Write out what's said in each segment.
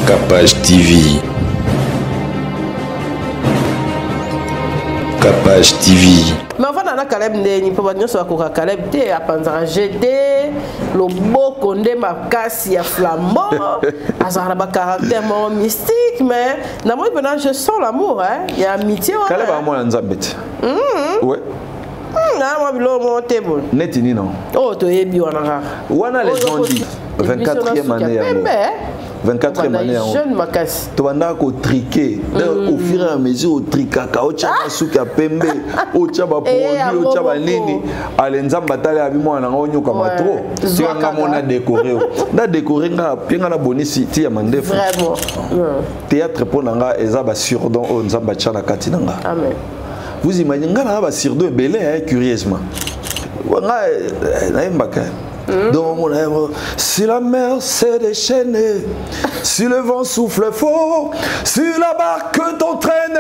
Capage TV. Capage TV. Mais avant d'en Caleb Ndeni, pour venir sur la Caleb T, à Panzara GD, le beau condé ma casse, il y a flambeau, à un caractère mystique, mais dans moi, je sens l'amour, il y a amitié. Caleb a moi un zabet. Ouais. Moi, je suis Netini non. Oh, tu es bien. Wana les gens disent 24e année. 24e année. Jeune Makassi. Tu vas ko triquer. Au fur et à mesure, au tricaka, au tchaba souka pembe, au tchaba produit, au tchaba nini. Alenza batale abimo na ngonyo kama trop. Tu nga mona décorer. Na décorer nga pinga na bonisi ti ya mandef. Vraiment. Théâtre pour nanga ezaba surdon o nzamba tchana kati nanga. Amen. Vous imaginez nga na surdon belé curieusement. Nga na mbaka. Donc mon amour, si la mer s'est déchaînée, si le vent souffle fort, si la barque t'entraîne,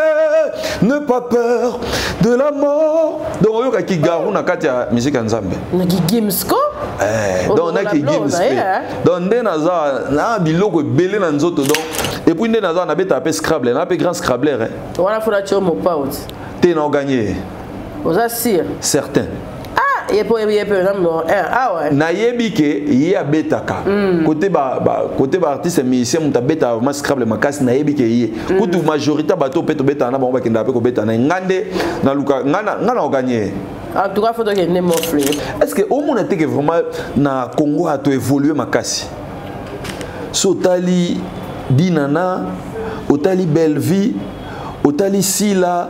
ne pas peur de la mort. Donc on a qui garou na katia musique nzambe. Na ki gimsko? Donc on a qui gimsko. Donc ndé naza na biloko belé na nzoto donc et puis ndé naza na beta pe Scrabble, na pe grand Scrabbler. Wana fona chomo paut. T'es non gagné. Vous assure? Certain. Il y a nayebi ke ye abetaka côté ba artiste musicien muta beta ma Scrabble makasi nayebi ke ye kutu majorité bato peto beta na bango bakenda pe ko beta na ngande na luka ngana gagner en tout cas faut que ne m'offre. Est-ce que au monde était que vraiment na Congo a to évoluer makasi sotali dinana otali belle vie otali sila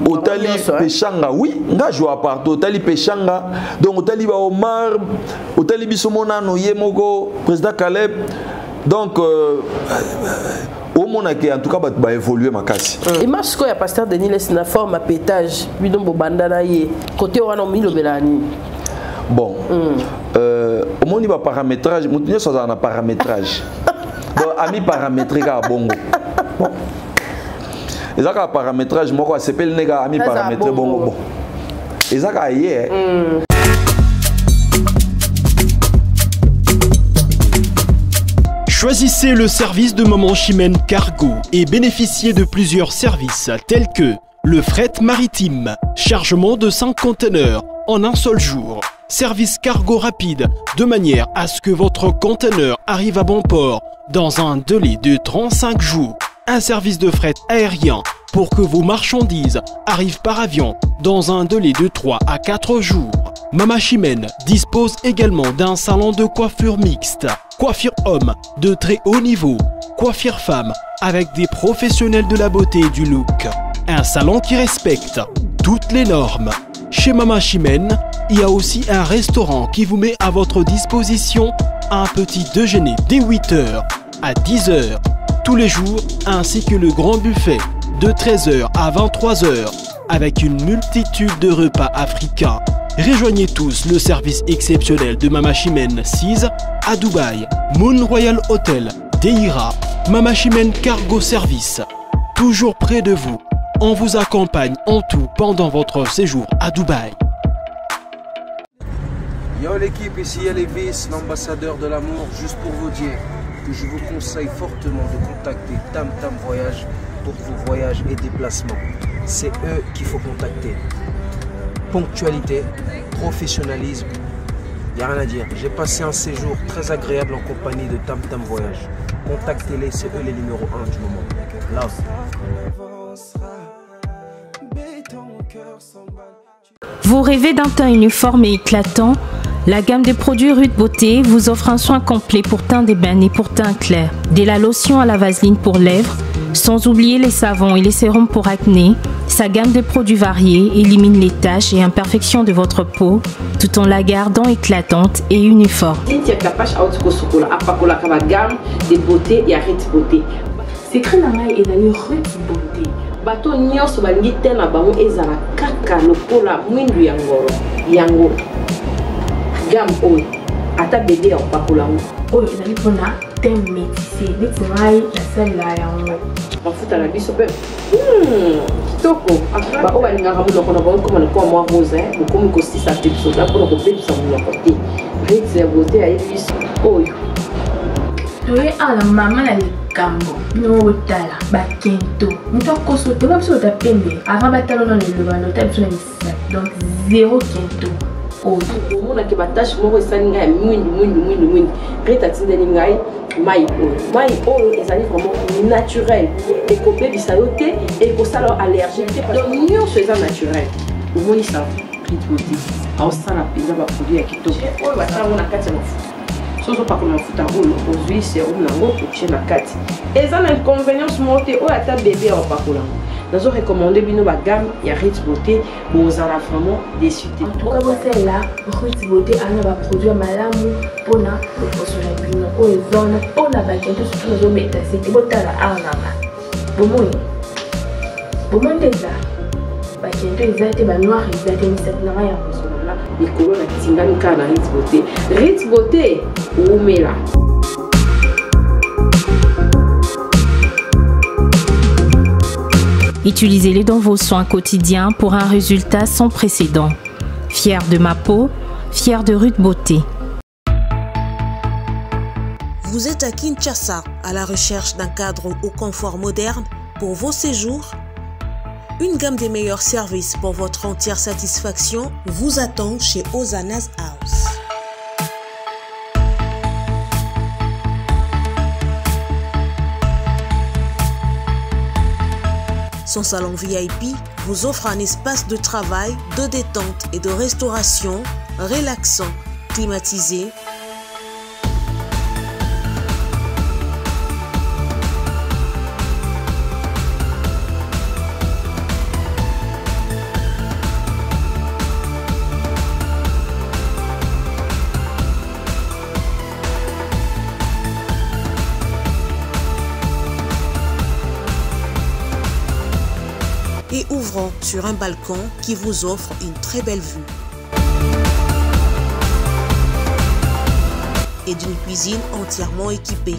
Otali Pechanga, oui, nga joue partout. Otali Pechanga, donc Otali ba Omar, Otali Bisomona no Yemoko, président Caleb. Donc au monde en tout cas va évoluer makasi. Et moi ce qu'il y a pasteur Denis laisse na forme à pétage, lui donc bandana yé côté on a mis le belani. Bon, au monde il va paramétrage, montenir ça dans paramétrage. Donc ami paramétrique à bongo. Bon. Et ça a paramétrage, moi c'est pas le néga ami paramétré bon. Et ça a hier. Choisissez le service de Maman Chimène Cargo et bénéficiez de plusieurs services tels que le fret maritime, chargement de 5 conteneurs en un seul jour, service cargo rapide de manière à ce que votre conteneur arrive à bon port dans un délai de 35 jours. Un service de fret aérien pour que vos marchandises arrivent par avion dans un délai de 3 à 4 jours. Mama Chimène dispose également d'un salon de coiffure mixte, coiffure homme de très haut niveau, coiffure femme avec des professionnels de la beauté et du look. Un salon qui respecte toutes les normes. Chez Mama Chimène, il y a aussi un restaurant qui vous met à votre disposition un petit déjeuner dès 8h à 10h. Tous les jours, ainsi que le grand buffet de 13h à 23h avec une multitude de repas africains. Rejoignez tous le service exceptionnel de Mama Chimène 6 à Dubaï, Moon Royal Hotel, Deira, Mama Chimène Cargo Service. Toujours près de vous, on vous accompagne en tout pendant votre séjour à Dubaï. Yo l'équipe, ici Elvis, l'ambassadeur de l'amour, juste pour vous dire que je vous conseille fortement de contacter Tam Tam Voyage pour vos voyages et déplacements. C'est eux qu'il faut contacter. Ponctualité, professionnalisme, il n'y a rien à dire. J'ai passé un séjour très agréable en compagnie de Tam Tam Voyage. Contactez-les, c'est eux les numéros 1 du moment. Love. Vous rêvez d'un teint uniforme et éclatant? La gamme de produits Rude Beauté vous offre un soin complet pour teint d'ébène et pour teint clair. De la lotion à la vaseline pour lèvres, sans oublier les savons et les sérums pour acné. Sa gamme de produits variés élimine les taches et imperfections de votre peau, tout en la gardant éclatante et uniforme. De beauté et Rude Beauté. C'est que la maille est dans le Rude Beauté. Bato nyonso balingi te na bango ezala kaka lokola mwindu yango gamme oyo ata bébé ya opakola oyo ezali mpona thème métissé neti ngai nasalela yango bafuta na biso mpe kitoko baoyo balingaka monoko na bango koma lokola mwa rose bokomi kosisa mpe biso da mpona kobebisa monoko te rete ya beauté ayebi biso oyo toye ala mama na likambo no otala bakento mutu akosote ba biso tapembe avant batalo na lelo no tabiso na misa donc zéro kento omona ke batache moko esali ngai mwindi reta tindeli ngai mai oyo ezali vraiment naturel ekobebisa yo te ekosala allergique te donc nyonso eza naturel omonisa ritboti aosala mpenza baproduit ya kitoko oyo batango na kati ya mafuta soso pakola mafuta oyo ozwi serum nango otie na kati eza na inconvénience moko te oyo ata bebe aopakola nazo recommandé bino bagame ya Ritz Beauté bozala vraiment déçu te. En tout cas bosela Ritz Beauté ana ba produit malamu pona koposo na bino oyo zona pona bakento surtout nazo meta c'est botala ana bomoi déjà bakento ezate ba noir ezate misatu na ya bosona likolo na tingani ka na Ritz Beauté. Ritz Beauté umela. Utilisez-les dans vos soins quotidiens pour un résultat sans précédent. Fier de ma peau, fier de Ritz Beauté. Vous êtes à Kinshasa, à la recherche d'un cadre au confort moderne pour vos séjours? Une gamme des meilleurs services pour votre entière satisfaction vous attend chez Hosanna's House. Son salon VIP vous offre un espace de travail, de détente et de restauration relaxant, climatisé. Et ouvrant sur un balcon qui vous offre une très belle vue. Et d'une cuisine entièrement équipée.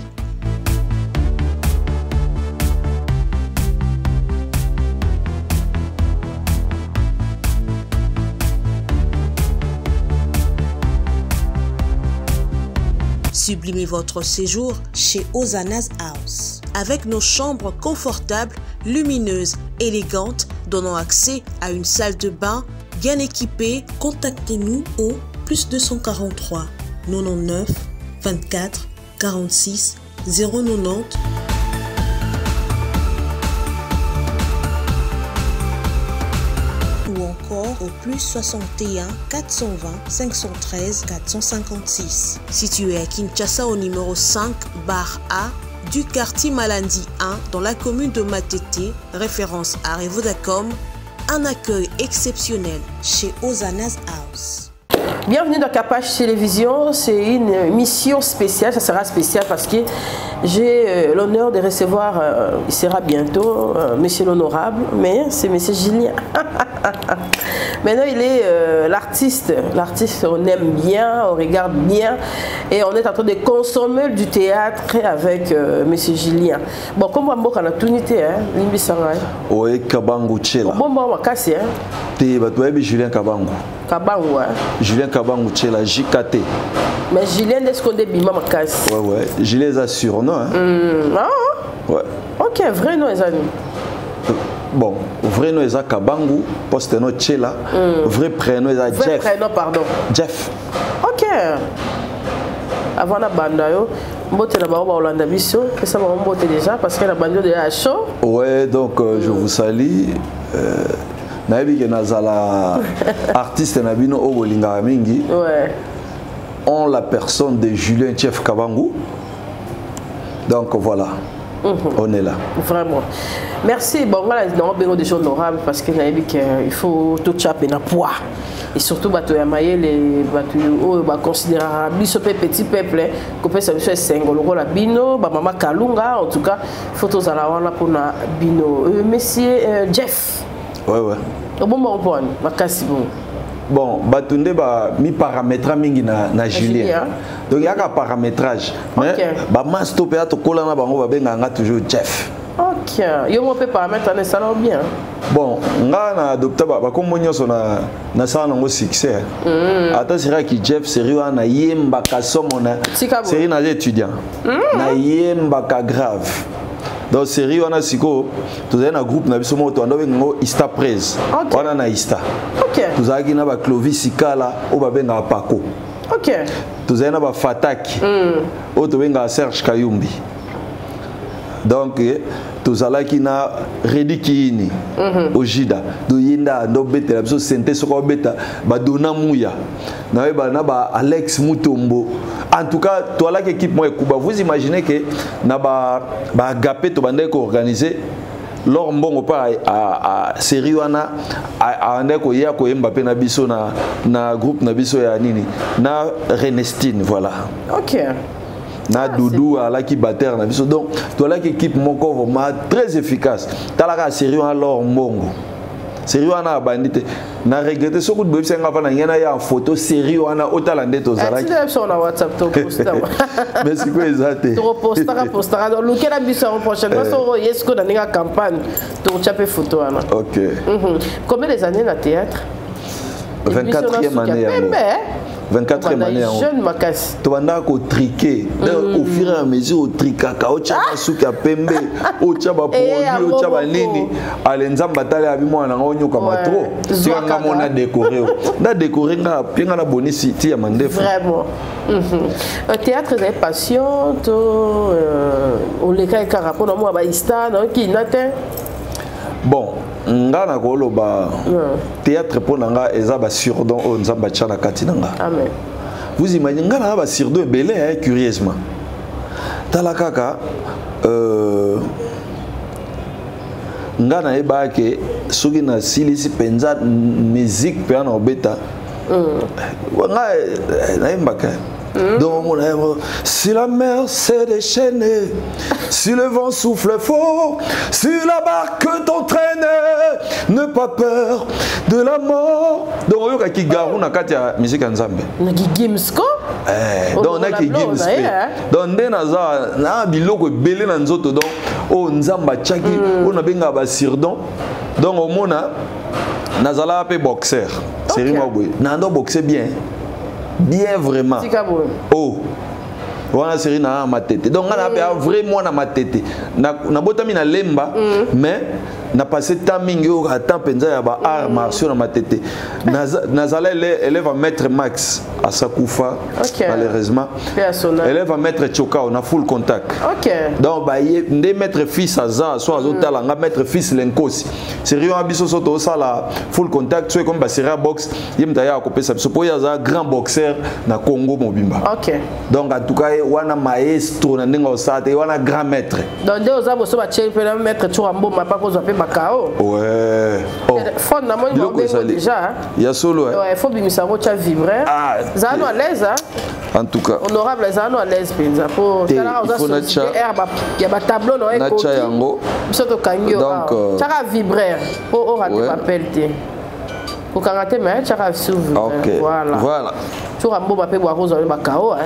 Sublimez votre séjour chez Hosanna's House. Avec nos chambres confortables, lumineuses, élégantes, donnant accès à une salle de bain bien équipée, contactez-nous au +243 99 24 46 090 ou encore au +61 420 513 456. Situé à Kinshasa au numéro 5 bar A du quartier Malandi 1 dans la commune de Matete, référence à Revodacom, un accueil exceptionnel chez Hosanna's House. Bienvenue dans Capache Télévision, c'est une émission spéciale, ça sera spécial parce que j'ai l'honneur de recevoir, il sera bientôt, monsieur l'honorable, mais c'est monsieur Julien. Maintenant il est l'artiste, on aime bien, on regarde bien et on est en train de consommer du théâtre avec monsieur Julien. Bon, comme on a tout unité, Limbi Sangai. Oui, Kabangu Tchela. Bon, on cassé, hein. T'es Julien Kabangu. Kabangu, hein. Julien Kabangu Tchela, JKT. Mais Julien, est-ce qu'on est bima ma casse? Ouais. Julien a surnom, hein. Ah? Ouais. Ok, vrai nom, les amis. Bon, vrai nom est Kabangu, poste nom Tchela. Vrai prénom est Jeff. Vrai prénom, pardon. Jeff. Ok. Avant la bande, mbote na ba Hollanda biso, et ça va mbote déjà parce que la bande de la show. Ouais, donc je vous salue. Naïbi que nazala artiste nabino obolinga mingi. Ouais. En la personne de Julien Chef Kabangu. Donc voilà. On est là. Vraiment. Merci. Bon, voilà, nous avons des gens honorables parce qu'il faut tout chaper dans poids. Et surtout, les considérables, ce petit peuple, qu'on peut savoir c'est un bino, maman Kalunga, en tout cas, photos à la wala pour na bino. Monsieur Jeff. Ouais. Au bon point, ma casse bon. Bon, batunde ba mi paramétrage mingi na Julien. Donc il y a un paramétrage. Mais ba ma stopé à to kola na bango ba benga toujours Jeff. Ok. Yo mo peut paramettre en salon bien. Bon, nga na adopta ba comme nyonso na ça na succès. Ata sera ki Jeff sérieux na yemba ka somo na série na étudiant. Na yemba ka grave. Donc sérieux na siko tu as un groupe na biso mo to ando ngo Ista Praise. Wana na Ista. OK. Tu as ki na ba Clovis Sikala o ba benga Paco. OK. Tu as na ba Fataki. O to benga Serge Kayumbi. Donc tozalaki na Redikini Ojida do yinda ndo beta biso sente soko beta ba dona muya na ba Alex Mutombo. En tout cas toi là équipe moi Kuba, vous imaginez que na ba agapé to bande ko organiser lors mbongo pa a série wana a ande ko ya ko Mbappé na biso na groupe na biso ya nini na Renestine, voilà. OK. Na Doudou à la qui batteur na biso. Donc toi là équipe moko vraiment très efficace. Talaka sérieux alors mbongo. Sérieux na bandite. Na regretter ce coup de bébé senga na ngena ya photo sérieux na otalande to zalaki. Tu sur na WhatsApp to posta. Mais c'est quoi exact? To postara donc le kera biso en prochainement so yesko dans la campagne to chaper photo ana. OK. Combien des années na théâtre? 24e année. 24e année. Jeune Makassi. Tu vas ko triquer. Au fur et à mesure au trikaka o chaba suka pembe o chaba produit o chaba nini alenza batale abi mwana ngonyo kama trop. Tu nga mona décorer. Na décorer nga pinga na bonisi ti ya mandefu. Vraiment. Un théâtre des passion to o le kai karapo na mo ba Ista donc qui natin. Bon, nga na koloba théâtre pour nga eza ba surdon o nzamba tchana katinanga. Amen. Vous imaginez nga na ba surdon belé curieusement. Talakaka nga na eba ke soki na silisi penza musique pe na obeta. Nga na embaka. Donc si la mer s'est déchaînée, si le vent souffle fort, si la barque t'entraîne, ne pas peur de la mort. Donc on a qui garou na katia musique nzambe. Na ki gimsko? Donc on a qui gimsko. Donc ndenaza na biloko belé na nzoto donc o nzamba tchaki on a benga ba sirdon. Donc au mona nazala pe boxer. C'est rimo boy. Nando boxer bien. Bien vraiment. Oh. Wana série na ma tête. Donc on a vraiment na ma tête. Na botami na lemba mais na passé timing yo attend penza ya ba art martiaux na ma tête. Nazala elle va mettre Max à Sakoufa malheureusement. Elle va mettre Choka on a full contact. OK. Donc ba ndé mettre fils Aza soit azotala nga mettre fils Lenkosi. Sérieux abiso soto sala full contact soit comme ba série box yimta ya kopesa biso po ya za grand boxeur na Congo mobimba. OK. Donc en tout cas wana maestro na ndinga osate wana grand maître. Donc nde oza so ba chel pe na maître Churambo mapa ko zo pe bakao. Ouais. Oh. Faut na mo déjà. Il y a solo. Ouais, faut bimisa ko cha vibrer. Ah. Zano à l'aise hein. En tout cas. Honorable Zano à l'aise penza pour tala oza so ya ba tableau no eko. Na yango. Biso to kangyo. Donc chaka vibrer pour o rater appel te. Ko kangate mais chaka s'ouvre. Voilà. Voilà. Churambo mapa bo ko zo le bakao hein.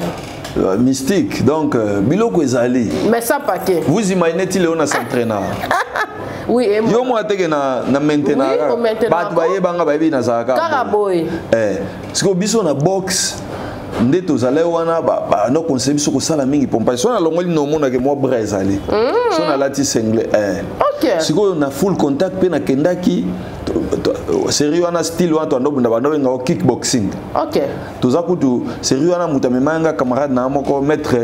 Mystique, donc biloko ezali. Mais ça paquet. Vous imaginez-t-il on a s'entraîner? Oui, et moi. Yo moi teke na maintenant. Bat baye banga baye na zaka. Karaboy. Parce que biso na box nde tozale wana ba no conseil biso ko sala mingi pompa. So na longoli no mona ke moi brezali. So na lati single. OK. Siko na full contact pe na kendaki sérieux wana style wana to ndo banda nga kickboxing. OK. Toza kutu sérieux wana mutamemanga camarade na moko maître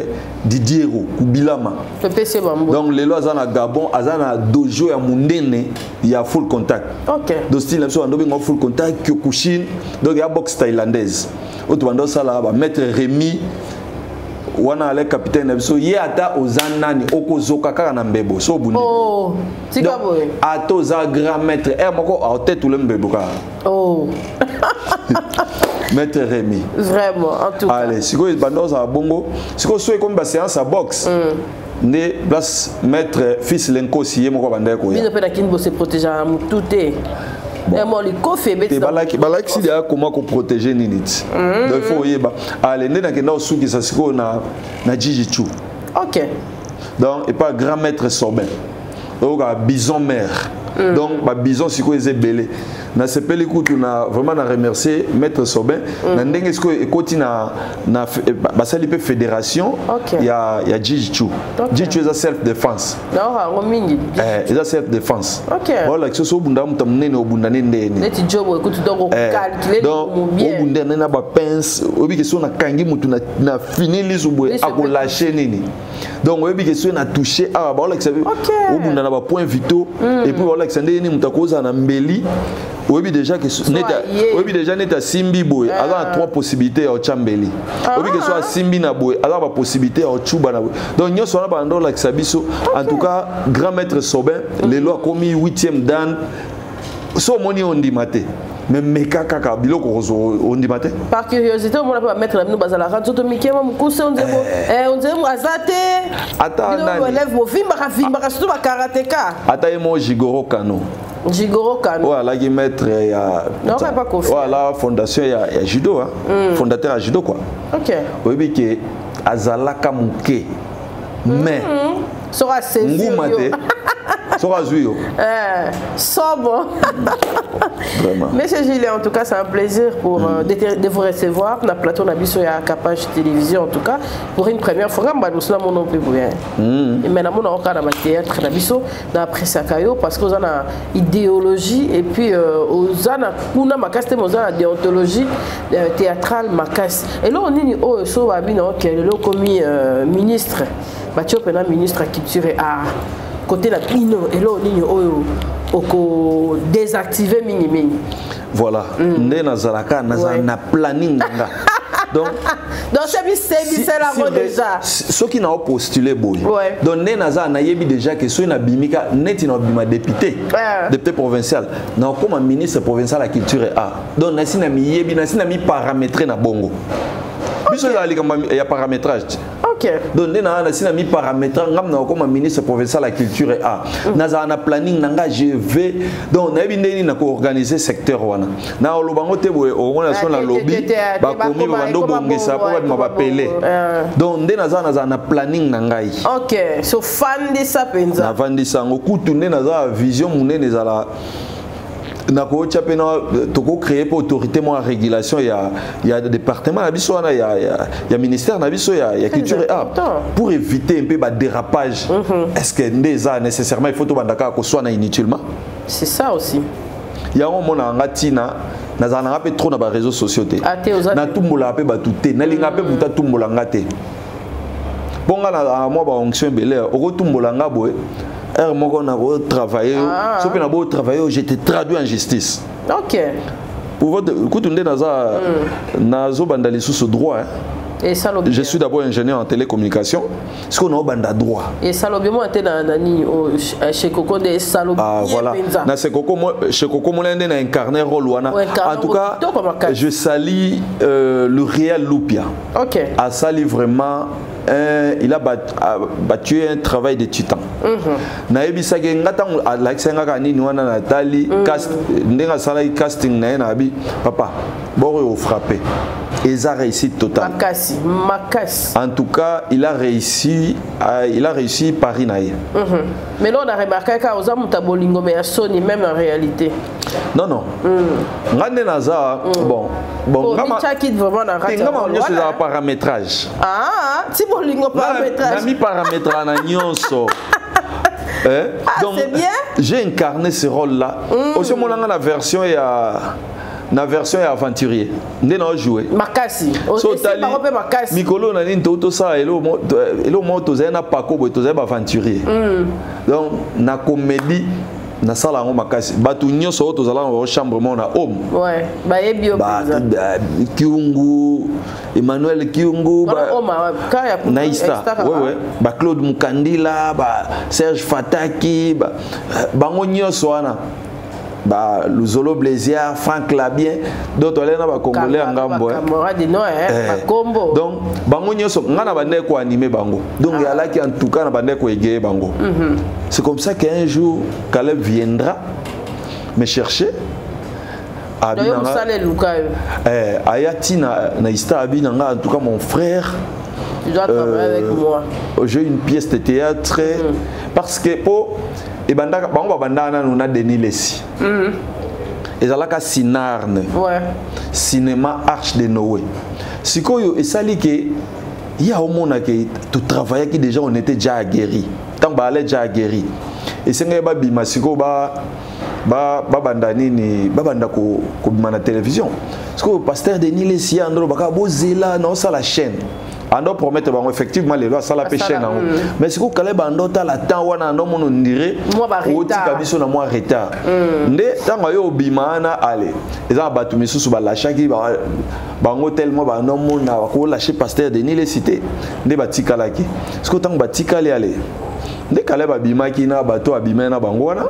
Didiero Kubilama. Le PC bambo. Donc lelo azana Gabon azana dojo ya mundene ya full contact. OK. Do style so ndo benga full contact Kyokushin donc ya boxe thaïlandaise. Oto bando sala ba maître Rémi wana ale capitaine biso ye ata ozanani okozoka kaka na mbebo so bundi. Oh, tika boy. Ato za grand maître moko a tête tout le mbebo ka. Oh. Maître Rémi. Vraiment en tout cas. Allez, siko bando za bongo, siko so comme ba séance à boxe. Né place maître fils Lenkosi ye moko banda ko ya. Bino pe na kinbo se protéger à mututé. Et moi le coffre bête. Balaki si dia comment ko protéger ninit. Donc il faut yeba. Allez, né na kenda osuki sa siko na Jijichu. OK. Donc et pas grand maître Sobin. bison mère. Donc bison si quoi est belé. Na sepeli kutu na vraiment na remercier maître Sobin. Na ndenge ce que koti na basali pe fédération. Il y a Jiu-Jitsu. Jiu-Jitsu est self défense. Non, mingi. Est self défense. OK. Voilà que ce bunda mutamnene obunda ndene. Neti job écoute donc calculer bien. Obunda na ba pince, obi que so na kangi mutu na fini lisubwe ako lâcher nini. Donc obi que so na toucher ah voilà que ça veut. Obunda na ba points vitaux et puis voilà que ça ndene mutakoza na mbeli. Oui, déjà que neta simbi boy, alors a trois possibilités au chambeli. Oui, que soit simbi na boy, alors a possibilité au chuba na boy. Donc nous sommes là pendant la sabiso. En tout cas, grand maître Sobin, les lois commis 8e dan, so moni on dit maté. Mais meka kaka biloko on dit maté. Par curiosité, on va mettre la nous bazala radio to mikema mukuse on dit azate. Ata na élève mo vimba ka surtout ba karatéka. Ata mo Jigoro Kano. Jigoro Kano. Voilà, qui maître il y a. Non, pas confiance. Voilà, fondation il y a judo hein. Fondateur à judo quoi. OK. Oui que azalaka muke. Mais sera saisi. Sera zuyo. Sobre. Vraiment. Monsieur Gilles, en tout cas, c'est un plaisir pour de vous recevoir dans le plateau Nabiso et à Capage Télévision en tout cas pour une première fois. Nous sommes mon peu et maintenant on a encore dans théâtre Nabiso dans la presse parce que on a idéologie et puis on a kuna makaste on a déontologie théâtrale makas. Et là on est au so babino qui est le commis ministre Mathieu Pena ministre de culture et art côté la pino et là on est désactiver mini. Voilà. Né nazalaka na planning nga. Donc c'est là déjà. Ceux qui n'ont postulé boy. Donc né naza na yebi déjà que ceux na bimika net na bima député provincial. Na comme ministre provincial de la culture et art. Donc na mi yebi na mi paramétrer na bongo. Biso il y a paramétrage. OK. Donc na mi paramétrage ngam na comme ministre provincial de la culture et art. Na na planning nanga je vais donc na bindeni na ko organiser secteur wana. Na olobango te boye organisation la lobby ba komi ba ndo bongesa po ba mapele. Donc na na planning nangai. OK. So fandi sa penza. Na fandi sango kutu na vision munene zala nako chapena toko créer pour autorité moi régulation il y a des départements na biso wana il y a ministère na biso il y a culture et art pour éviter un peu ba dérapage. Est-ce que ndeza nécessairement il faut to bandaka ko soit na inutilement? C'est ça aussi. Il y a un moment na tina na za na trop na ba réseaux sociaux té na tumbola pe ba touté na linga pe buta tumbola ngate bonga na moi ba onction belé o tumbola ngabo moko na bo travailler so pe na bo travailler j'étais traduit en justice. OK. Pour votre kutunde nazo bandali sous droit hein. Et ça je suis d'abord ingénieur en télécommunication. Ce qu'on a banda droit. Et ça l'objectif était dans chez Coco de Salobi. Ah voilà. Na chez Coco moi na incarné rôle wana. En tout cas, je salis le réel Lupia. OK. A sali vraiment il a battu un travail de titan. Na ebisa ke ngata la senga ka nini wana Nathalie cast ndenga sala casting na abi papa boro au frappé. Et ça a réussi total. Makassi. En tout cas, il a réussi Paris naïe. Mais là on a remarqué qu'aux hommes tabolingo mais Sony même en réalité. Non non. Ngane naza bon ngama quitte vraiment dans radio. Ngama nyonso za paramétrage. Ah, si bolingo paramétrage. Na mi paramétrage na nyonso. Donc c'est bien. J'ai incarné ce rôle là. Aussi mon la version il y a na version ya aventurier ndé na jouer makasi so tali makasi mikolo na nini to ça elo moto za na pako bo to za aventurier donc na comédie na sala ngo makasi batu nyoso to zala na chambre mon na homme ouais ba yebio Kiungu Emmanuel Kiungu ba Naista ouais ba Claude Mukandila ba Serge Fataki ba ngo nyoso wana bah Luzolo Blaisier, Franck Labien, d'autres là na congolais en Gambo donc bango nyoso ngana bande ko animer bango donc il y a là qui en tout cas na bande ko égé bango. C'est comme ça qu'un jour Caleb viendra me chercher à Ayati na Ista Abinanga en tout cas mon frère. Tu dois travailler avec moi. J'ai une pièce de théâtre parce que pour et bandaka bango bandana nous na Denis Lessi et zalaka Sinarne ouais cinéma Arche de Noé sikoyo et sali que il y a au monde qui tout travailler qui déjà on était déjà aguerri tant ba aller déjà aguerri et c'est nga bima siko ba bandani ni ba banda ko bima na télévision parce que pasteur Denis Lessi andro baka bozela na ça la chaîne ando promettre bon effectivement les lois ça la péché na mais siko kale bando ta la temps wana ando mon ndire o tika biso na moi retard nde tango yo bima na ale eza batu misusu ba la chaki bango tellement ba no mona ko lâcher pasteur Denis Lessi cité nde batika laki siko tango batika le ale nde kale ba bima ki na bato abima na bango wana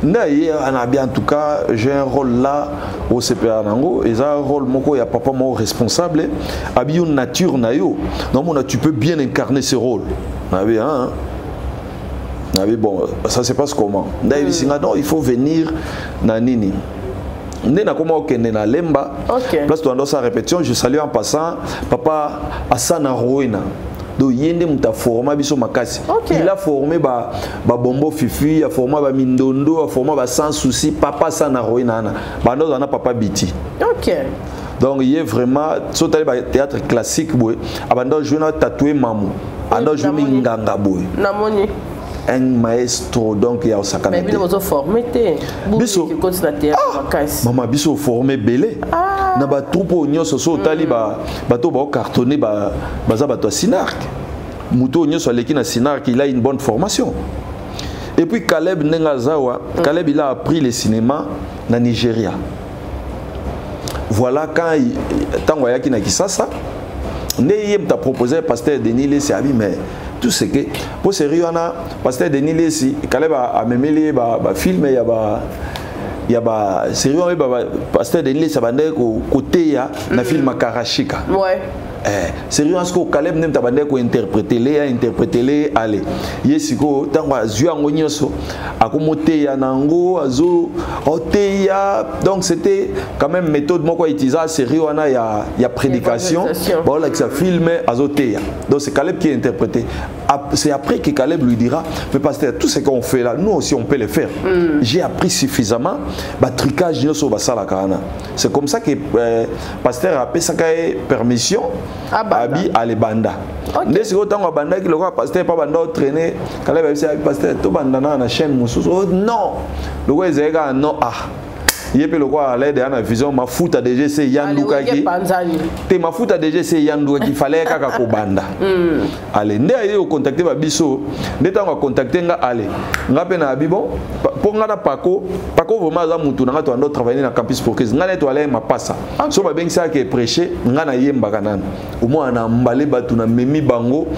en tout cas, j'ai un rôle là au CPA Nango, et ça un rôle moko ya papa mo responsable, abi une nature na yo. Non mon tu peux bien incarner ce rôle. Bon, ça se passe comment? Non, il faut venir na nini. Ndena comment okende na lemba. Place tu sa répétition, je salue en passant papa Asana Roina. Donc yende muta forma biso makasi. Il a formé ba bombo fifi, il a formé ba mindondo, il a formé ba sans souci papa sana roinana. Ba ndo na papa biti. OK. Donc il est vraiment sauter ba théâtre classique boy. Abando jouer na tatouer mamu. Ando jouer nganga boy. Namoni. Un maestro donc il y a Osaka. Mais biso formé té. Biso qui continue na théâtre makasi. Maman biso formé belé. Na ba troupe nyonso so tali bato ba cartonné baza bato Sinark muto nyonso aleki na Sinark il a une bonne formation et puis Caleb Nengazawa Caleb il a appris le cinéma na Nigeria voilà quand tango yaki na Kisasa ne yem t'a proposé pasteur Denis Lessi abi mais tout ce que pour sérieux na pasteur Denis Lessi Caleb a memeli ba film il y a sérieux pasteur Denis Lessi bande côté ya na film Karashika ouais sérieux est-ce que Caleb nem ta bande ko interpréter les aller yesiko tango azua ngonyoso akomote ya nango azo oteya donc c'était quand même méthode moko utiliser sérieux wana ya prédication bon là que ça filme azoteya donc c'est Caleb qui est interprété c'est après que Caleb lui dira mais pasteur tout ce qu'on fait là nous aussi on peut le faire j'ai appris suffisamment ba tricage nyoso basala kana c'est comme ça que pasteur a payé permission abi alebanda nde siko tango banda ki lokwa pasteur pa banda traîner kala ba bisa pasteur to banda na chaîne mususu non lokwa ezeka non yepe lokwa l'aide na vision mafuta DGC yanduka ki te mafuta DGC yanduka ki fallait kaka ko banda allez nde ayo contacter ba biso nde tango contacter nga ale ngape na bibon pour nga na pako vraiment za mutu na to ando travailler na campus pour que nga na to ale mapasa so ba bengisa ke prêcher nga na yemba kanana au moins na mbale batu na memi bango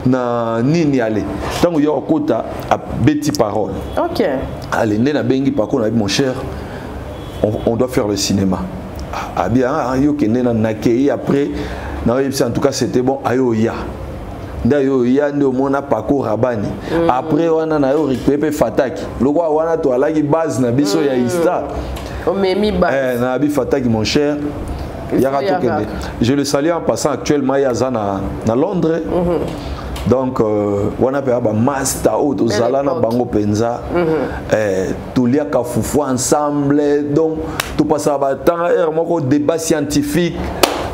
na nini ale tango yo kota a beti parole OK allez nde na bengi pako na mon cher on doit faire le cinéma. Ah bien, yo kende na nakei après en tout cas c'était bon ayoya. D'ayoya ndo mona parcours rabani. Après wana na yo récupérer fataki. Lokwa wana to alaki base na biso ya Ista. O memi base. Na bi fataki mon cher. Yara to kende. Je le salue en passant actuellement yazana na Londres. Donc on a fait un master au Zalana Bango Penza tout lia kafufu ensemble donc tout passe à un débat scientifique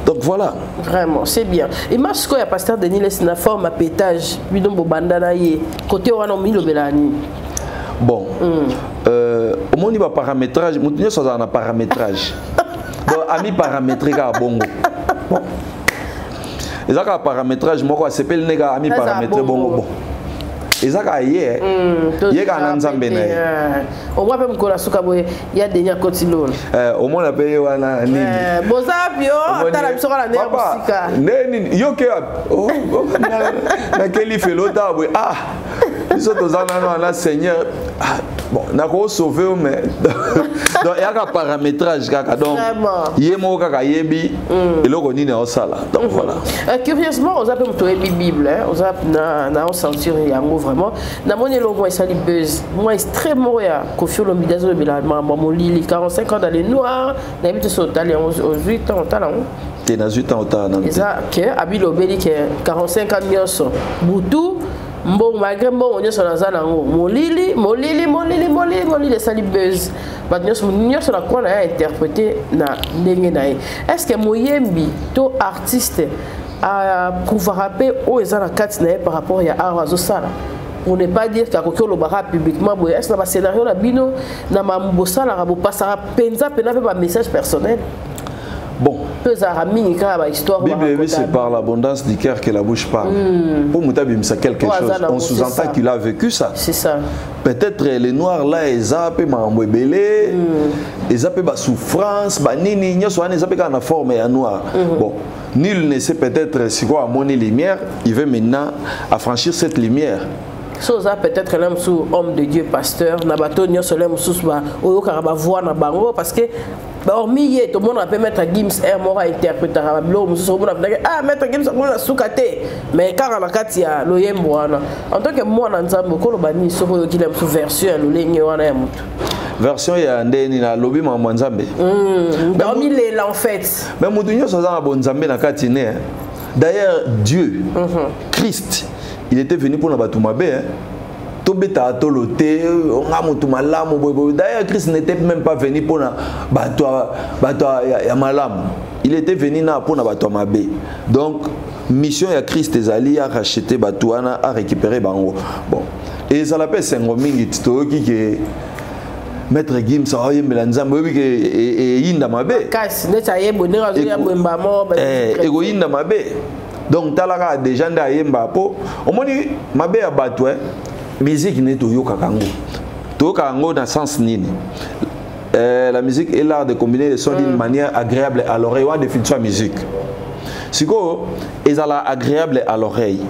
donc voilà vraiment c'est bien et masco ya pasteur Denis Lessi na forme à pétage bidombo bandana ye côté wana milo belani bon au moins il va paramétrage mutinyo ça na paramétrage donc ami paramétré ka bongo bon et ça paramétrage moi c'est le nègre ami paramétré bon et ça yé kana nzambe na au moins même kola suka boye ya denya kotilo au moins la paye wana nini bozapio tala biso la nea musika neni yo ke na keli felota boye biso tozana na Seigneur bon na ko sauver mais donc il y a un paramétrage kaka donc yemo kaka yebi eloko nini au sala donc voilà curieusement on a peut trouver bible on a na censure yango vraiment na moni logo et sali buzz moi extrêmement ya Koffi Olomide zo bila maman Lili 45 ans dans les noirs na bitu so tali 8 ans tala t'es na 8 ans tala ça que abilo beli que 45 ans nyonso butu Bon, malgré bon, on est sur la zone en haut. Molili, sali buzz. Nous sommes quoi à interpréter na dengue nae. Est-ce que Moyembi, to artiste, a pouvoir rappeler aux gens à 4 par rapport à Arazo Sala? Pour ne pas dire qu'il y a quelqu'un qui publiquement, est-ce que dans le scénario, dans ma mbossa, la rabo passera penza un message personnel. Bon. Bible, c'est par l'abondance du cœur que la bouche parle. Pour Moutabim, c'est quelque chose. On sous-entend qu'il a vécu ça. C'est ça. Peut-être les noirs là, ils ont peu m'embêlé, ils ont peu de souffrance, nini, ils ont peu de forme et noir. Bon, nul ne sait peut-être si quoi à mon lumière, il veut maintenant affranchir cette lumière. Soza peut-être l'homme sous homme de Dieu pasteur nabato nyo solem sous ba oyo karaba voix na bango parce que hormis tout le monde peut mettre Gims air mora interpréter blo mususu bona ah mettre Gims bona sukate mais car na kati ya loyembo wana en tant que moi na nzambo ko lo bani so ko kilem sous version lo lenye wana ya mutu version ya ndeni na lobi mwa nzambe hormis les en fait mais mutu nyo soza na bonzambe na kati ne d'ailleurs Dieu Christ il était venu pour Nabatumabe. D'ailleurs, Christ n'était même pas venu pour Malam. Il était venu pour Nabatumabe. Donc, mission de Christ est allé à racheter Batouana, à récupérer Bango. Bon. Et ça l'appelle Sengomingi Tito qui est Maître Gims, ça y est, Melanzam, et Indamabe. Et Indamabe. Donc, talaka des gens d'Ayemba po. Au moins, ma bé a battu, musique n'est pas yo kakango. To kakango dans le sens nini. La musique est l'art de combiner les sons d'une manière agréable à l'oreille. On définit sa musique. Si quoi, ils sont agréable à l'oreille.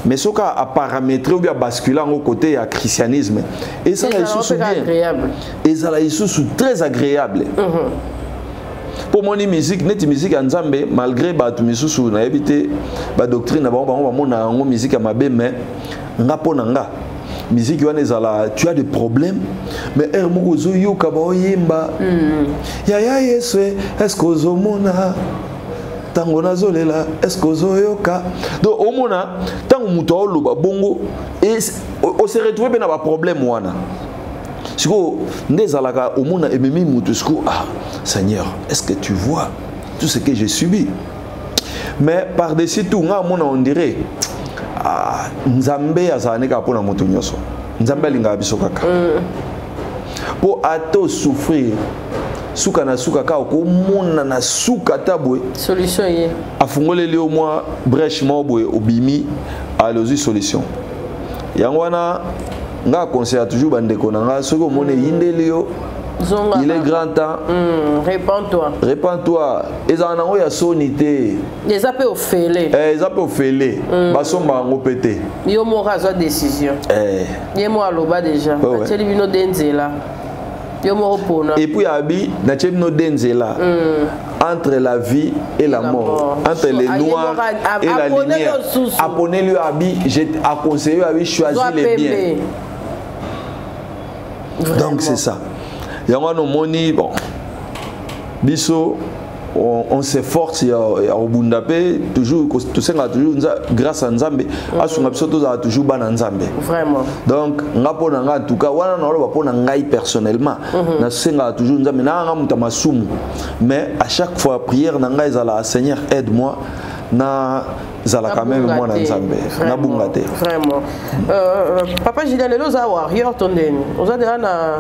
Mais ce cas à paramétrer ou bien basculer au côté à christianisme. Et ça là, ils sont agréable. Et ça là, ils sont très agréables. Pour mon musique, net musique en Zambé, malgré batu misusu na habité ba doctrine na bango na musique à mabe mais ngapo nanga musique wana ezala tu as des problèmes mais ermoko zo yoka ba oyemba ya yesu est-ce que ozomona tango nazolela est-ce que ozoyoka donc omona tango muto oloba bongo et on se retrouve na ba problème wana. Siko ndezalaka omona ememi mutu siko ah Seigneur, est-ce que tu vois tout ce que j'ai subi? Mais par-dessus tout, on dirait ah Nzambe azaneka pona mutu nyoso. Nzambe alinga biso kaka. Pour ato souffrir suka na suka ka ko mona na suka tabwe solution ye. Afungole leo moi brèche mobwe obimi alozi solution. Yangwana nga conseille toujours bandeko nanga ce que mon indélio il est grand temps répands-toi et en ango ya sonité les appels au fêlé basomba ngo pété yo mo razo décision yemo aloba déjà teli bino denzela yo mo repona et puis abi na teli bino denzela entre la vie et la mort, entre les noirs et la lumière. Apprenez-lui abi, j'ai conseillé abi choisir les biens. Donc c'est ça. Il y a un moni bon. Biso on s'efforce à Obundapé toujours tout ça toujours grâce à Nzambe asunga biso to za toujours bana Nzambe. Vraiment. Donc ngapona nga en tout cas wana na lo bapona ngai personnellement na senga toujours Nzambe na nga mutamasumu mais à chaque fois prière na ngai zala Seigneur aide-moi na zala quand même moi na Nzambe na bungate. Vraiment. Papa Gilles lelo za warrior tondeni. Oza de na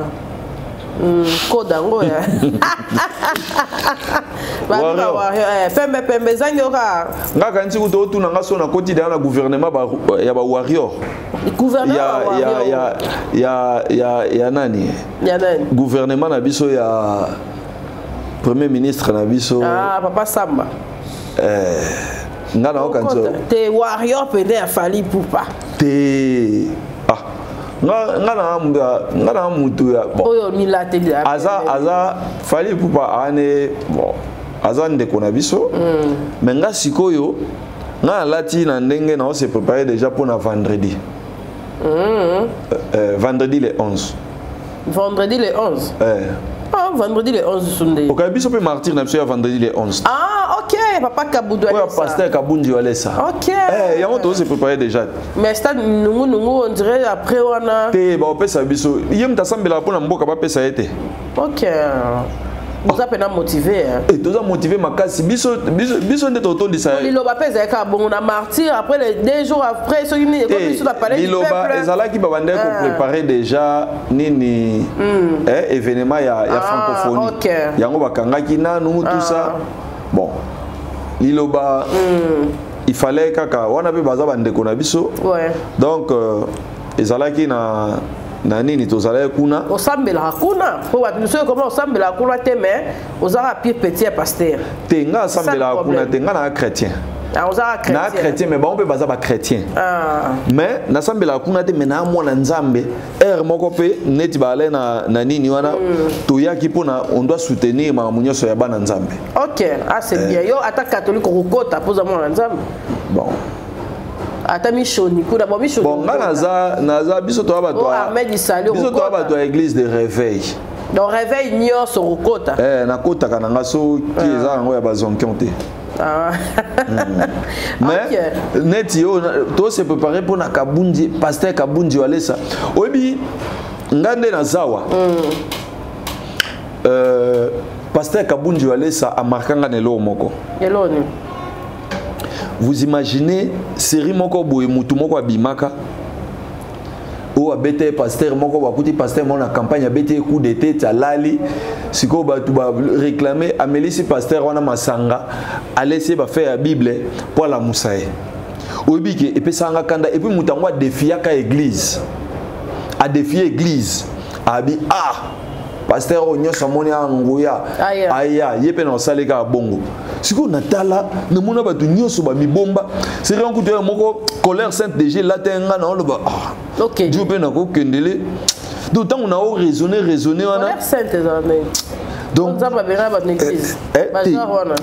kodango ya pembe zanyoka ngaka nti kuto tuna ngaso na koti na gouvernement ya ba warrior ya nani gouvernement na biso ya premier ministre na biso papa Samba ngana okanzo te warrior pende ya fali pupa te ngana mutu ya oyo milate aza fali pupa ane bon aza ndeko na biso mais nga sikoyo nga lati na ndenge na se préparer déjà pour na vendredi vendredi le 11 vendredi le 11 vendredi le 11 sunday okabiso pe martyr na biso ya vendredi le 11 ok Ok, papa Kaboudou Ouais, pasteur Kabundi Walesa. Ok. Eh, yango to se préparer déjà. Mais stade nungu on dirait après on a. Te ba opesa biso. Yem ta sambela pona mboka ba pesa été. Ok. Vous avez motivé. Et tous a motivé makasi biso nde to tondisa. Liloba pesa ka bon na martyr après les 2 jours après ce qui est sur la palais du peuple. Liloba ezalaki ba bande ko préparer déjà nini événement ya francophonie. OK. Yango bakangaki nanu tout ça. Bon. Liloba il fallait kaka wana pe baza bande ko na biso. Ouais. Donc ezalaki na nini tozala kuna osambela kuna po ba biso comment osambela kuna te mais ozara pire petit pasteur tenga osambela kuna tenga na chrétien na chrétien mais bon on peut baza ba chrétien mais na sambela kuna te mais na mwana nzambe moko pe neti bale na nini wana toyaki pona on doit soutenir ma munyoso ya bana nzambe. OK, ah c'est bien yo ata catholique kokota poza mwana nzambe bon ata mishoni kuna bo mishoni bon naza biso to ba biso to ba église de réveil donc réveil nyo so rokota na kota kana ngaso ki eza ngo ya bazonkonte mais neti yo to se préparer pour na Kabundi pasteur Kabundi Walesa obi ngande na zawa pasteur Kabundi Walesa a marquanga nelo moko eloni. Vous imaginez série moko boye mutu moko abimaka o abete pasteur moko bakuti pasteur mon na campagne abete coup d'été talali siko batu ba réclamer amelisi pasteur wana masanga alesi ba faire la Bible pour la musae obike epesanga kanda et puis mutango a défier ka église a défier église abi pasteur onyo samoni angoya aya yepe na saleka bongo siko natala ne mona batu nyoso ba mibomba c'est rien que moko colère sainte déjà la tenga na lo ba OK Dieu pe na ko kendele d'autant on a raisonné wana colère sainte donc ça va venir ba l'église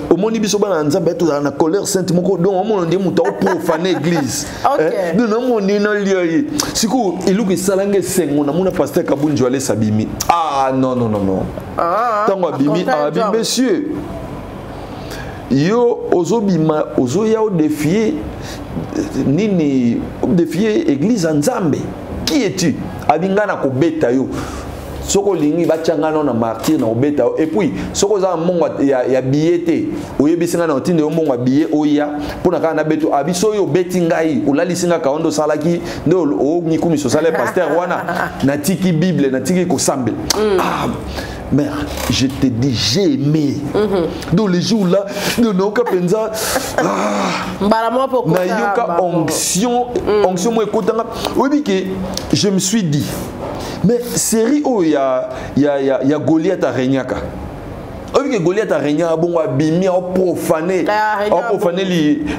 au moni biso bana nzambe to na colère sainte moko donc on ndi muta profaner église donc na moni na lieu siko iluki salange sengo na mona pasteur Kabundi Walesa bimi non tango bimi monsieur yo ozobima ozoya o défier nini défier église nzambe qui es-tu abingana ko beta yo soko lingi bachangana na martyr na obeta et puis soko za mongo ya billet oyebisinga na otinde yo mongo billet oya pona kana beto abiso yo beti ngai ulalisinga kaondo salaki ndo o mikumi so sala pasteur wana na tiki bible na tiki ko sambe mère, je te dis, j'ai aimé. Dans les jours là, de nos capenza, onction, oui, je me suis dit, mais série où il y a Goliath à Regnaka. Oui, que Goliath a régné, bon, abimi, profané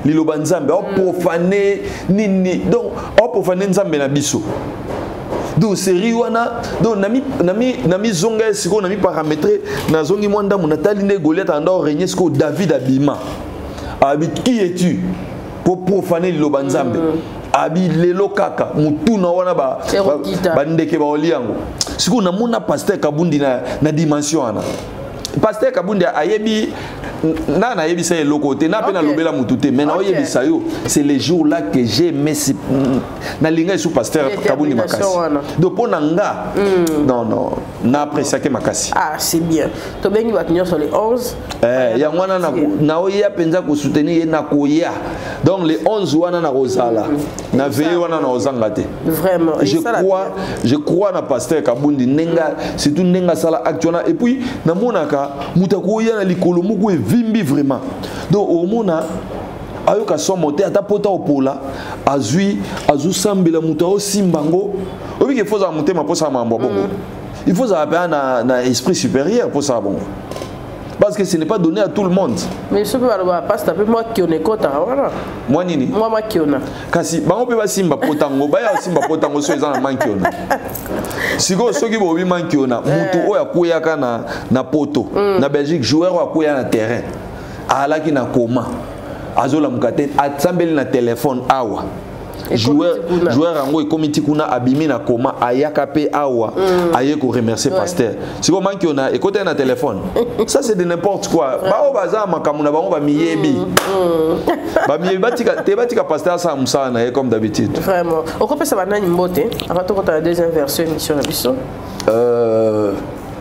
l'Iloba Nzambe, profané Nini, donc, profané Nzambe na biso. Donc série wana donc nami zonga siko nami paramétrer na zongi mwanda munatali ne Goliath anda régner siko David abima abi qui es-tu pour profaner Liloba Nzambe abi lelo kaka mutuna wana ba ndeke ba oliango siko namuna pasteur Kabundi na dimension wana pasteur Kabundi ayebi na yebi sa eloko te na pe na lobela mututé mais na oyebi sa yo c'est les jours là que j'ai aimé na linga sous pasteur Kabundi makasi donc pona nga non na apprécié que makasi c'est bien to bengi ba kinyo sur les 11 ya mwana na oya penza ko soutenir na koya donc les 11 wana na rozala na veille wana na ozanga te vraiment je crois na pasteur Kabundi nenga c'est tout nenga sala actuellement et puis na monaka mutakoya na likolo muko vimbi vraiment donc au mona ayoka so monter ata pota opola azui sambela muta o simbango obi que faut monter ma posa mambo bongo il faut appeler na esprit supérieur pour ça bongo parce que ce n'est pas donné à tout le monde mais ce peut pas passer moi qui on est kota voilà moi nini moi qui on a kasi bango pe ba simba potango ba ya simba potango so ezana manki ona siko soki bo bi manki ona mutu oya kuyaka na poto na Belgique joueur wa kuya na terrain alaki na koma azola mukate atsambeli na téléphone awa joueur ango et comité kuna abimi na koma ayaka pe awa aye ko remercier pasteur si comment qui on a écouté na téléphone ça c'est de n'importe quoi ba o baza makamuna ba on ba miyebi ba miyebi batika pasteur ça musa na comme d'habitude vraiment au compte ça va na nimbote avant to la deuxième version émission na biso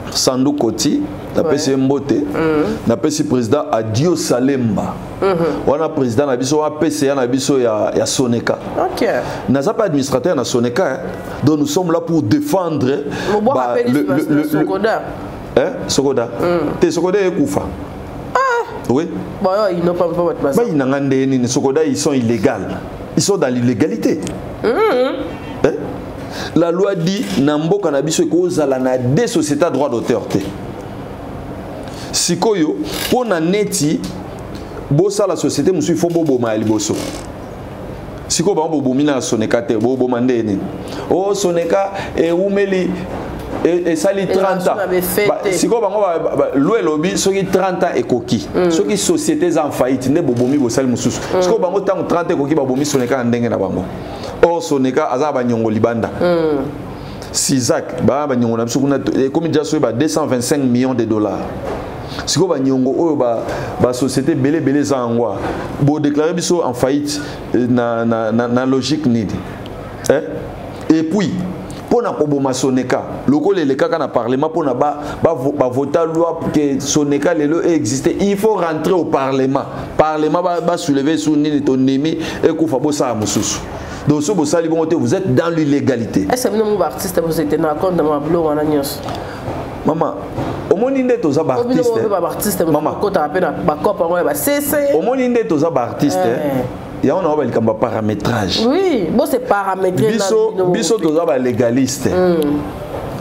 Sandou Koti, na pesi mbote, na pesi président Adio Salemba. Wana président na biso wa PCA na biso ya Soneka. OK. Naza pas administrateur na Soneka, hein? Donc nous sommes là pour défendre le Sokoda. Hein? Sokoda. Te Sokoda est Koufa. Oui. Bah ils n'ont pas votre base. Bah ils n'ont ni Sokoda, ils sont illégaux. Ils sont dans l'illégalité. Hein? La loi dit Nambo Kanabiso ekozala na des sociétés à droit d'auteur. Sikoyo, pour na neti, bosa la société musu faut bobo ma liboso. Siko ba bobo mina Soneka te bobo mandeni. Oh Soneka e umeli et sali 30 ans. Siko bango loi lobby soki 30 ans ekoki. Soki sociétés en faillite ne bobo mi bosali mususu. Siko bango tant 30 ekoki ba bomi Soneka ndenge na bango. Or Soneka azaba nyongo libanda. Sizak ba nyongo na biso kuna comme déjà so ba 225 millions de dollars. Si ko ba nyongo oyo ba société belé zangwa bo déclarer biso en faillite na logique nid. Et puis pour na koboma Soneka lokole le kaka na parlement pour na ba voter loi que Soneka lelo exister il faut rentrer au parlement ba soulever sous nini tonemi et kufa bosa mususu. Donc ce bossali bon vous êtes dans l'illégalité. Est-ce que vous artiste vous êtes dans compte de ma blog en agnos? Maman, au monde inde tous les artistes. Maman, quand on appelle ma copine on va cesser. Au monde inde tous les artistes. Il y a on a un paramétrage. Oui, bon c'est paramétré. Biso tous les légalistes.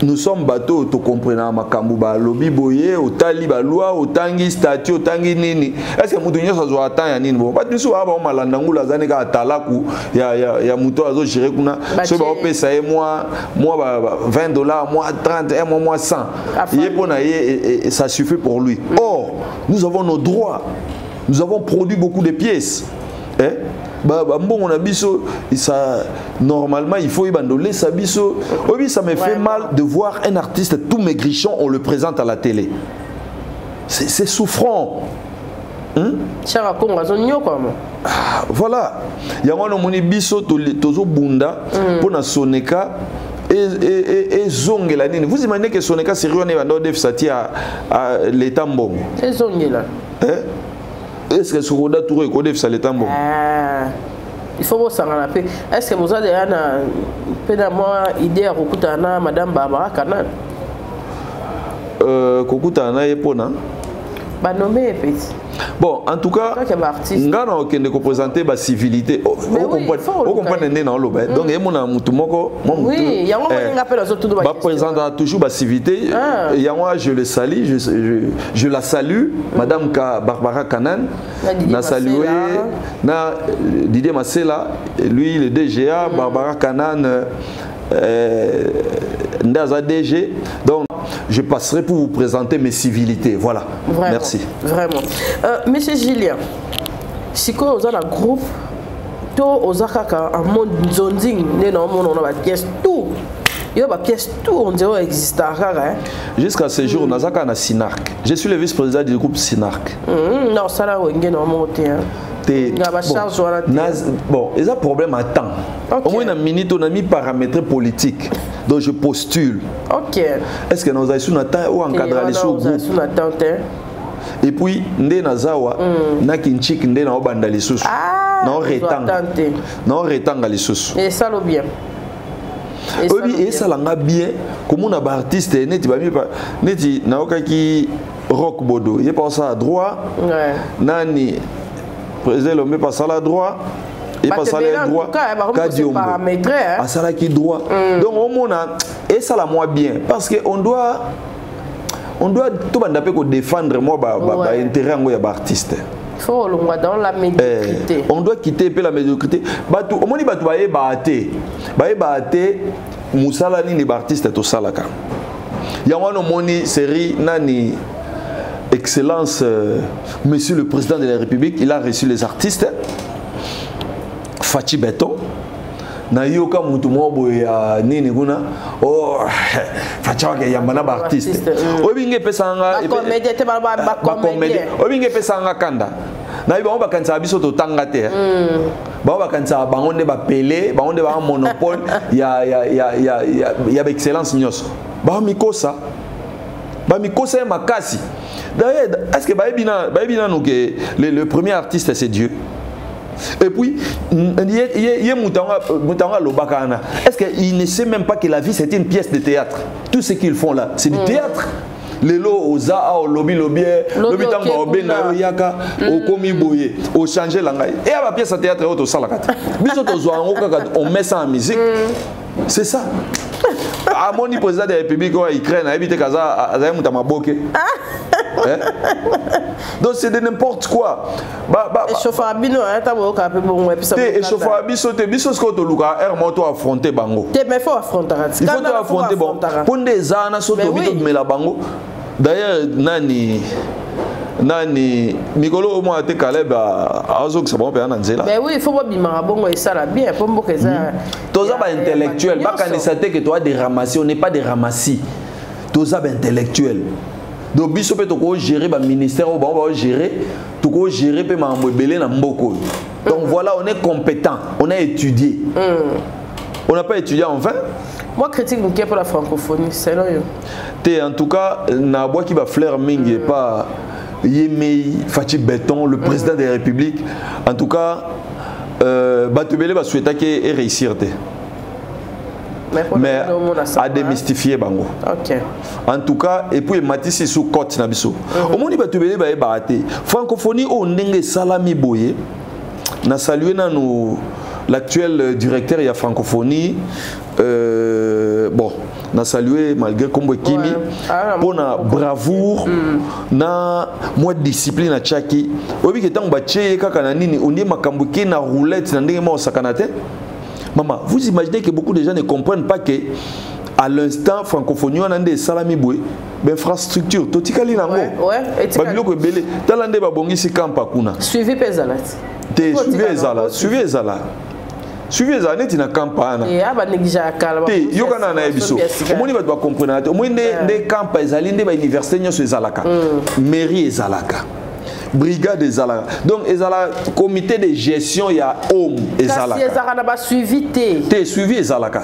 Nous sommes bateaux, tu comprends, Makambuba, lobby boye, au taliba loi, au tangi statut, au tangi nini. Est-ce que Moudounia ça doit attendre à nini? Pas du tout, avant malandangou la zane ka talaku, ya mouto azo géré kuna. Ce va payer ça et moi $20, moi 30, et moi 100. Il pour et ça suffit pour lui. Or, nous avons nos droits. Nous avons produit beaucoup de pièces. Bon, on a biso, ça, normalement, il faut y bandoler ça biso. Oui, ça me fait mal de voir un artiste tout maigrichon, on le présente à la télé. C'est souffrant. Voilà. Il y a un biso, tozo bunda, pour na Soneka. Et Zongela. Vous imaginez que Soneka sérieux n'est pas à l'état bon. C'est Zongela. Est-ce que Sokoda Touré connaît ça l'état bon? Il faut vous savoir la paix. Est-ce que vous avez une idée à Kokutana, Madame Barbara Kanan? Kokutana est pona. Bah nommé petit. Bon, en tout cas, nous avons représenté la civilité. Vous comprenez dans le bain. Donc, il y a oui, il y a toujours la civilité. Je le salue, je la salue, Madame Barbara Kanan. Na salué, na Didier Massela, lui le DGA, Barbara Kanan, Ndaza DG. Donc, je passerai pour vous présenter mes civilités. Voilà. Vraiment, merci. Vraiment. Monsieur Julien, si vous avez un groupe, vous avez un monde zonding, on a des pièces tout. Il y a des pièces tout, on dirait existe. Jusqu'à ce jour, on a un Sinarc. Je suis le vice-président du groupe Sinarc. Non, ça là, on a monté. Bon, il y a un problème à temps. Au moins, une minute, on a mis paramètres politiques. Donc, je postule. Ok. Est-ce que nous avons un temps ou encadrer les sous-groupes? Et puis, ndé nazawa, na kinchik ndé na obanda les sous. Non retanga. Non retanga les sous. Et ça le bien. Oui, et ça l'a bien. Comme on a un artiste, neti na okaki rock bodo. Il passe à droite. Nani président l'homme passe à la droite. Il passe à la droite. À ça là qui droit. Donc au moins et ça la moi bien parce que on doit tout défendre moi intérêt à artiste. Il faut dans la médiocrité. On doit quitter la médiocrité. Au moins il va Moussala ni les artistes tout ça là. Il y a une série nani Excellence Monsieur le Président de la République, il a reçu les artistes Fachi Beton. na yoka mutu mobo ya nini kuna oh facha ke yamba na ba artiste obinge pesanga comédie te ba comédie obinge pesanga kanda na ba ba kanisa biso to tanga te ba kanisa bango nde ba pele bango nde ba monopole ya excellence nyos ba mikosa makasi. D'ailleurs, est-ce que Baïbina nous que le premier artiste c'est Dieu? Et puis, est-ce qu'il ne sait même pas que la vie c'est une pièce de théâtre? Tout ce qu'ils font là, c'est du théâtre. Les lots aux au lobby tango au benga yaka au komi boye au changer langai et à la pièce de théâtre au salakata. On met ça en musique. C'est ça. À mon président de la République en Ukraine, a évité Kaza à Mutamaboke. Donc c'est de n'importe quoi. Et chauffeur Abino, t'as beau capé bon et puis ça. Et chauffeur Abiso, t'es biso ce que tu luka, moto affronter bango. T'es mais faut affronter. Il faut affronter bon. Pour des années sur le bito de la bango. D'ailleurs, nani Mikolo moi te Caleb azok ça bon pe ananzela. Mais oui, il faut pas bimara bongo et ça là bien pour que ça. Tous ça intellectuel, pas quand que toi des ramassis, on n'est pas des ramassis. Tous ça intellectuel. Donc biso pe to ko gérer ba ministère on va gérer, to ko gérer pe ma mbebele na mboko. Donc voilà, on est compétent, on a étudié. On n'a pas étudié en vain. Moi, critique pour la francophonie, c'est là. En tout cas, na bois qui va fleur mingi pas Yemei Fatih Béton, le président de la République. En tout cas, Batubele va souhaiter qu'il réussir. Mais à démystifier bango. Ok. En tout cas, et puis Matisse sous côte nabiso. Au moment où Batubele va ébarrater, francophonie au Nenge Salami Boye, na salué l'actuel directeur de la francophonie. Bon, on a salué malgré comme Kimi pour la bravoure, na moi discipline à Tchaki. Obi que tant baché kaka nini on dit makambuki na roulette na ndenge mo sakanate. Maman, vous imaginez que beaucoup de gens ne comprennent pas que à l'instant francophonie on a des salami boy, infrastructure totikali nango. Ouais, babiloko belé. Talande ba bongisi kampa kuna. Suivi pesalat. Suivi ezala. Suivez les années, tu n'as qu'un pas. Et à négliger à calme. Il y a un abisso. Au moins, il va comprendre. Au moins, des camps, ils allaient dans l'université, sur Zalaka. Mairie Zalaka. Brigade de Zalaka. Donc, il y a un comité de gestion, il y a homme et Zalaka. Si Zalaka n'a suivi, tu suivi Zalaka.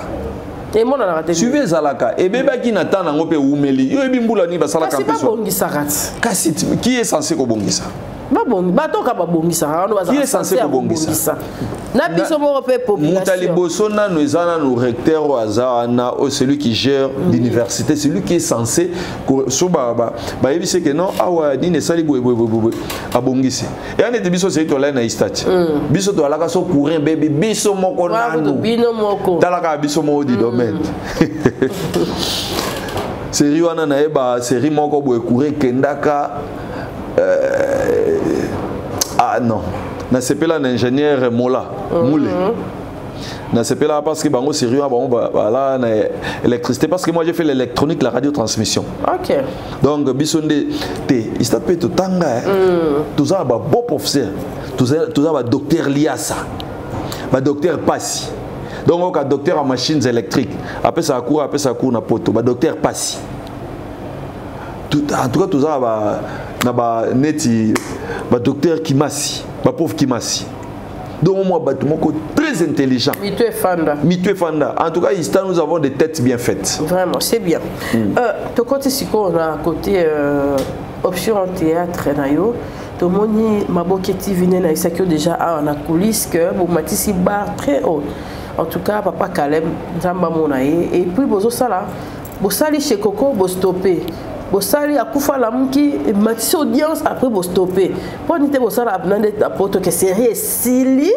Et moi, on a raté. Suivez Zalaka. Et bébé qui n'attend pas un Oumeli. Il y a un bimboula ni Zalaka. Qui est censé Kobongisa? Qui est censé Kobongisa? Moutalibosona nous a nous recteur au hasard, celui qui gère l'université, celui qui est censé il sait que non, abongisi. Et on est biso c'est to là na istat. Biso to alaka so courir bébé biso moko nanu. Talaka biso mo di domaine. Série wana na eba série moko boye courir kendaka ah non. Na sepela un ingénieur Mola Moule. Na sepela parce que bango sérieux bango voilà na électricité parce que moi j'ai fait l'électronique la radiotransmission. OK. Donc bisonde te istat pe to tanga tout ça ba bon professeur tout ça ba docteur Liassa. Ba docteur Passi. Donc au docteur en machines électriques. Après ça court na poto ba docteur Passi. Tout en tout cas tout ça ba na ba neti ba docteur Kimasi. Ma pauvre Kimasi. Donc moi, très intelligent. Mitue Fanda. En tout cas, ici, nous avons des têtes bien faites. Vraiment, c'est bien. Tu côté si on a côté option en théâtre, tout le monde maboketi vient na isakio déjà en la coulisse que vous matissez bar très haut. En tout cas, papa Kalem, Zamba Monae et puis bozo sala, bosali chez Coco, bo stopper. Bosali a kufa la mki matisse audience après bo stopper. Pour nité bosala abnande apoto que série sili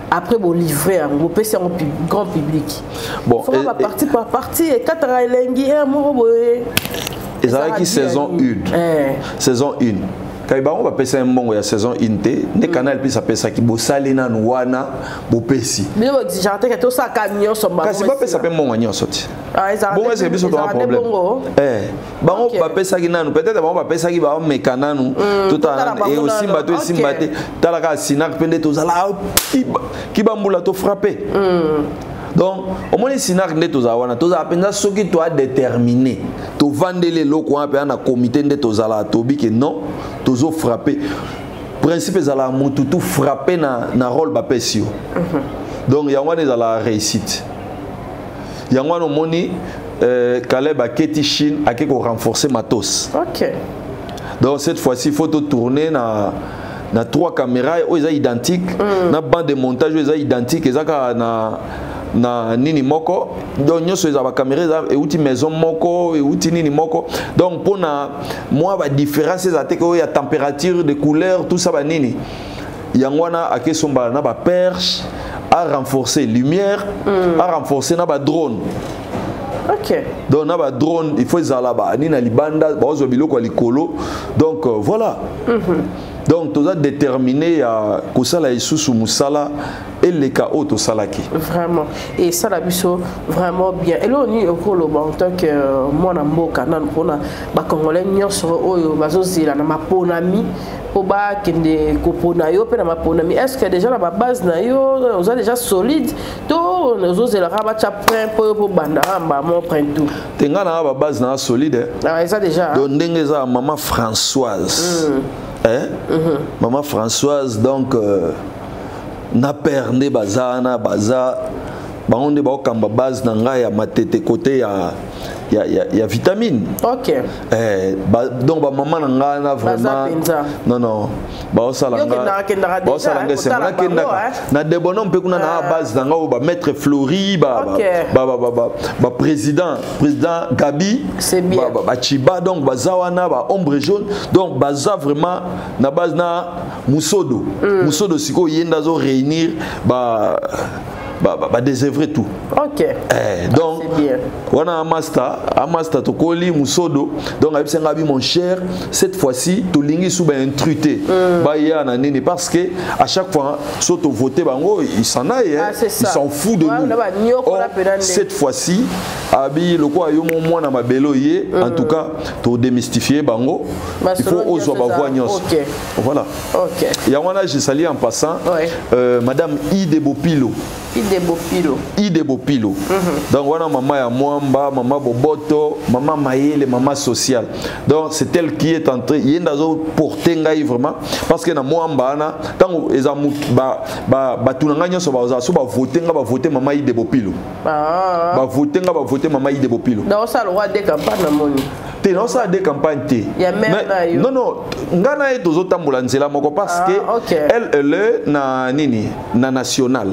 après bo livrer bo PC en grand public. Bon, faut pas partie par partie et quatre elengi un mot boye. Ezalaki saison 1. Saison 1. Quand on va passer un bon la saison 1 ne canal puis ça pèse qui bosali na wana bo pesi. Mais j'entends que tout ça camion son ba. Kasi ba pesa pe mon agnon sorti. Bon est-ce que biso un problème. Bango ba pesa ki nanu peut-être bango ba pesa ki ba mekananu tout et aussi bato simbaté talaka sinak pende to zala ki ba mbula to frapper. Donc, au moins, si nous avons tous ceux qui sont déterminés, tu vendre les locaux, un comité de tous que non, tous ont frappé. Principe est la tout frappé na rôle bapesio. Donc, il y a la réussite. Il y a un moni Caleb a Keti Chine a renforcer matos. OK. Donc cette fois-ci, il faut tourner na 3 caméras identiques, na bande de montage identique, na nini moko. Donc nous sommes à caméra et outil maison moko et outil nini moko. Donc pour moi la différence c'est que la température, de couleur, tout ça va nini. Yangwana a que son na ba perche à renforcer lumière, à renforcer na ba drone. OK. Donc na ba drone, il faut zala ba ni na libanda ba ozo biloko likolo. Donc voilà. Donc tu as déterminé à kusala isusu musala et les chaos to salaki. Vraiment. Et ça la biso vraiment bien. Et là on est au le en tant que moi na mboka na pona ba congolais nyonso oyo bazozila na maponami pour ba kende kopona yo pe na maponami. Est-ce que déjà la base na yo on a déjà solide to nozozela ba cha prêt pour banda ba mon prêt tout. Tenga na ba base na solide. Ah ça déjà. Donc ndenge za maman Françoise. Maman Françoise, donc, n'a perdu bazana, baza, on est ba base nanga ya matete côté ya vitamine. OK. Donc ba maman nanga vraiment non ba osalanga na de bonhomme pe kuna na base nanga ba maître Flori ba président Gabi ba Chiba donc bazawana ba ombre jaune donc baza vraiment na base na Musodo siko yenda zo réunir ba désœuvrer tout. OK. Donc on a un master to koli Musodo donc abi mon cher cette fois-ci to lingi sous ben intruté ba ya na nini parce que à chaque fois soto voter bango ils s'en aillent ils s'en foutent de nous. Cette fois-ci abi loko ayo mo na mabelo yé en tout cas to démystifier bango il faut ozo ba voix nyos. Voilà. OK. Il y a je salue en passant madame Ide Bopilo. Ide Bopilo. Donc voilà maman ya Mwamba, maman Boboto, maman Maïle, maman sociale. Donc c'est elle qui est entrée, il y a porter ngai vraiment parce que na Mwamba na tant ezamu ba tunanga nyoso ba voter maman Ide Bopilo. Ba voter maman Ide Bopilo. Donc ça le roi des campagnes na moni. T'es dans ça des campagnes té. Non ngana et tozo tambola nzela moko parce que elle est na nini na national.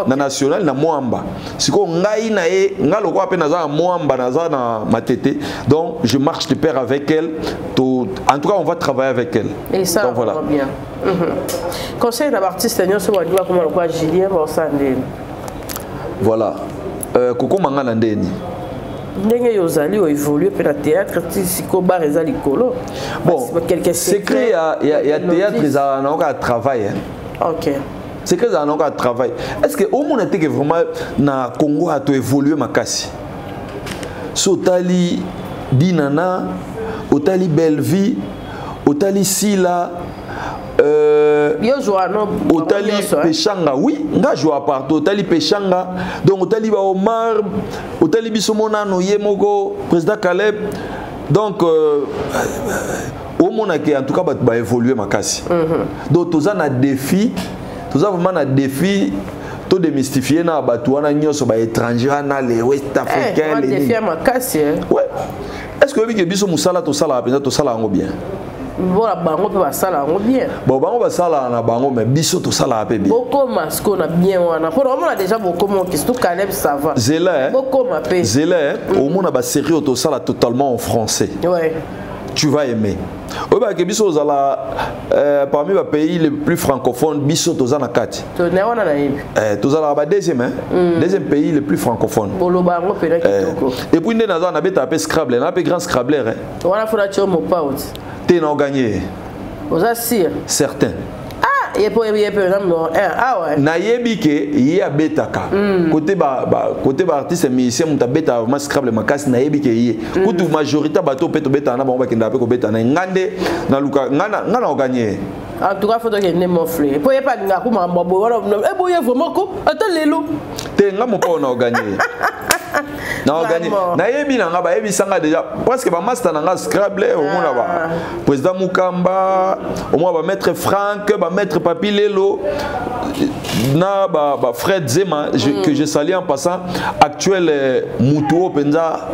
Na national na Mwamba. Siko ngai na e ngalo ko apena za Mwamba na za na matete. Donc je marche de pair avec elle. En tout cas on va travailler avec elle. Et ça donc, voilà. Bien. Conseil d'un artiste nyonso wa doit comment quoi Julien Bosande. Voilà. Koko mangala ndeni. Ndenge yozali o évoluer pe na théâtre siko bar ezali kolo. Bon, secret il y a théâtre ça na ka travail. OK. C'est que ça n'a travail. Est-ce que au moins que vraiment na Congo a to évoluer makasi. Sotali Dinana, Otali Belleville, Otali Sila Otali Pechanga, oui, nga joue partout. Otali Pechanga, donc Otali ba Omar, Otali Bisomona no Yemoko, président Caleb. Donc au moins que en tout cas va évoluer makasi. Donc tous un défi. Tout ça vraiment un défi, tout démystifier na batouana nyonso ba étranger na les West Africains les défi ma casse. Ouais. Est-ce que vous que biso musala to sala penza to sala ngo bien? Voilà bango pe ba sala ngo bien. Bon bango ba sala na bango mais biso to sala pe bien. Beaucoup mas qu'on a bien wana. Pour on a déjà beaucoup mon qui tout Caleb ça va. Zela. Beaucoup ma pe. Zela au monde ba série to sala totalement en français. Ouais. Tu vas aimer. Parmi les pays les plus francophones, Bisso Tozana Kati. Tozana deuxième pays le plus francophone. Et puis nous avons un Scrabble, un peu grand Scrabble. Tu as gagné. Certains. Nayebi ke yé betaka côté ba artiste musicien muta beta ma Scrabble makasi nayebi ke yé kutu majorité bato peto beta na ba kenda pe ko beta na ngande na luka ngana gagner En tout cas, il faut que je m'offre. Pour pas que je me vraiment quoi. Attends les loups. T'es nga mon pas on a gagné. Non gagné. Na yebi na nga ba yebi sanga déjà parce que ba master na nga Scrabble au moins ba président Mukamba, au moins ba maître Franck, ba maître Papi Lelo na ba Fred Zema que je salue en passant actuel Mutuo Penza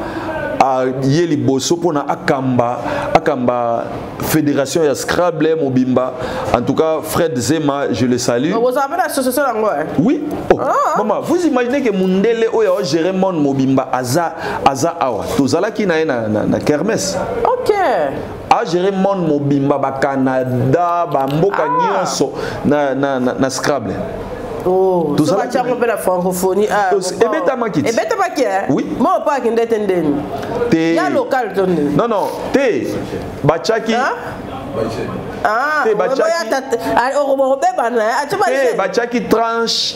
a yeli bosso pona akamba fédération ya Scrabble Mobimba. En tout cas Fred Zema je le salue. Vous avez l'association là? Oui. Oh, maman, vous imaginez que Mundele oya gérer mon Mobimba aza awa. Tozala ki na kermesse. OK. A gérer mon Mobimba ba Canada, ba mboka nyonso na Scrabble. Oh, tout ça va faire la francophonie. Ah, et beta makit. Et beta makit. Oui. Moi pas qui ndetendeni. Il y a local donné. Non non, té bachaki. Ah, bachaki tranche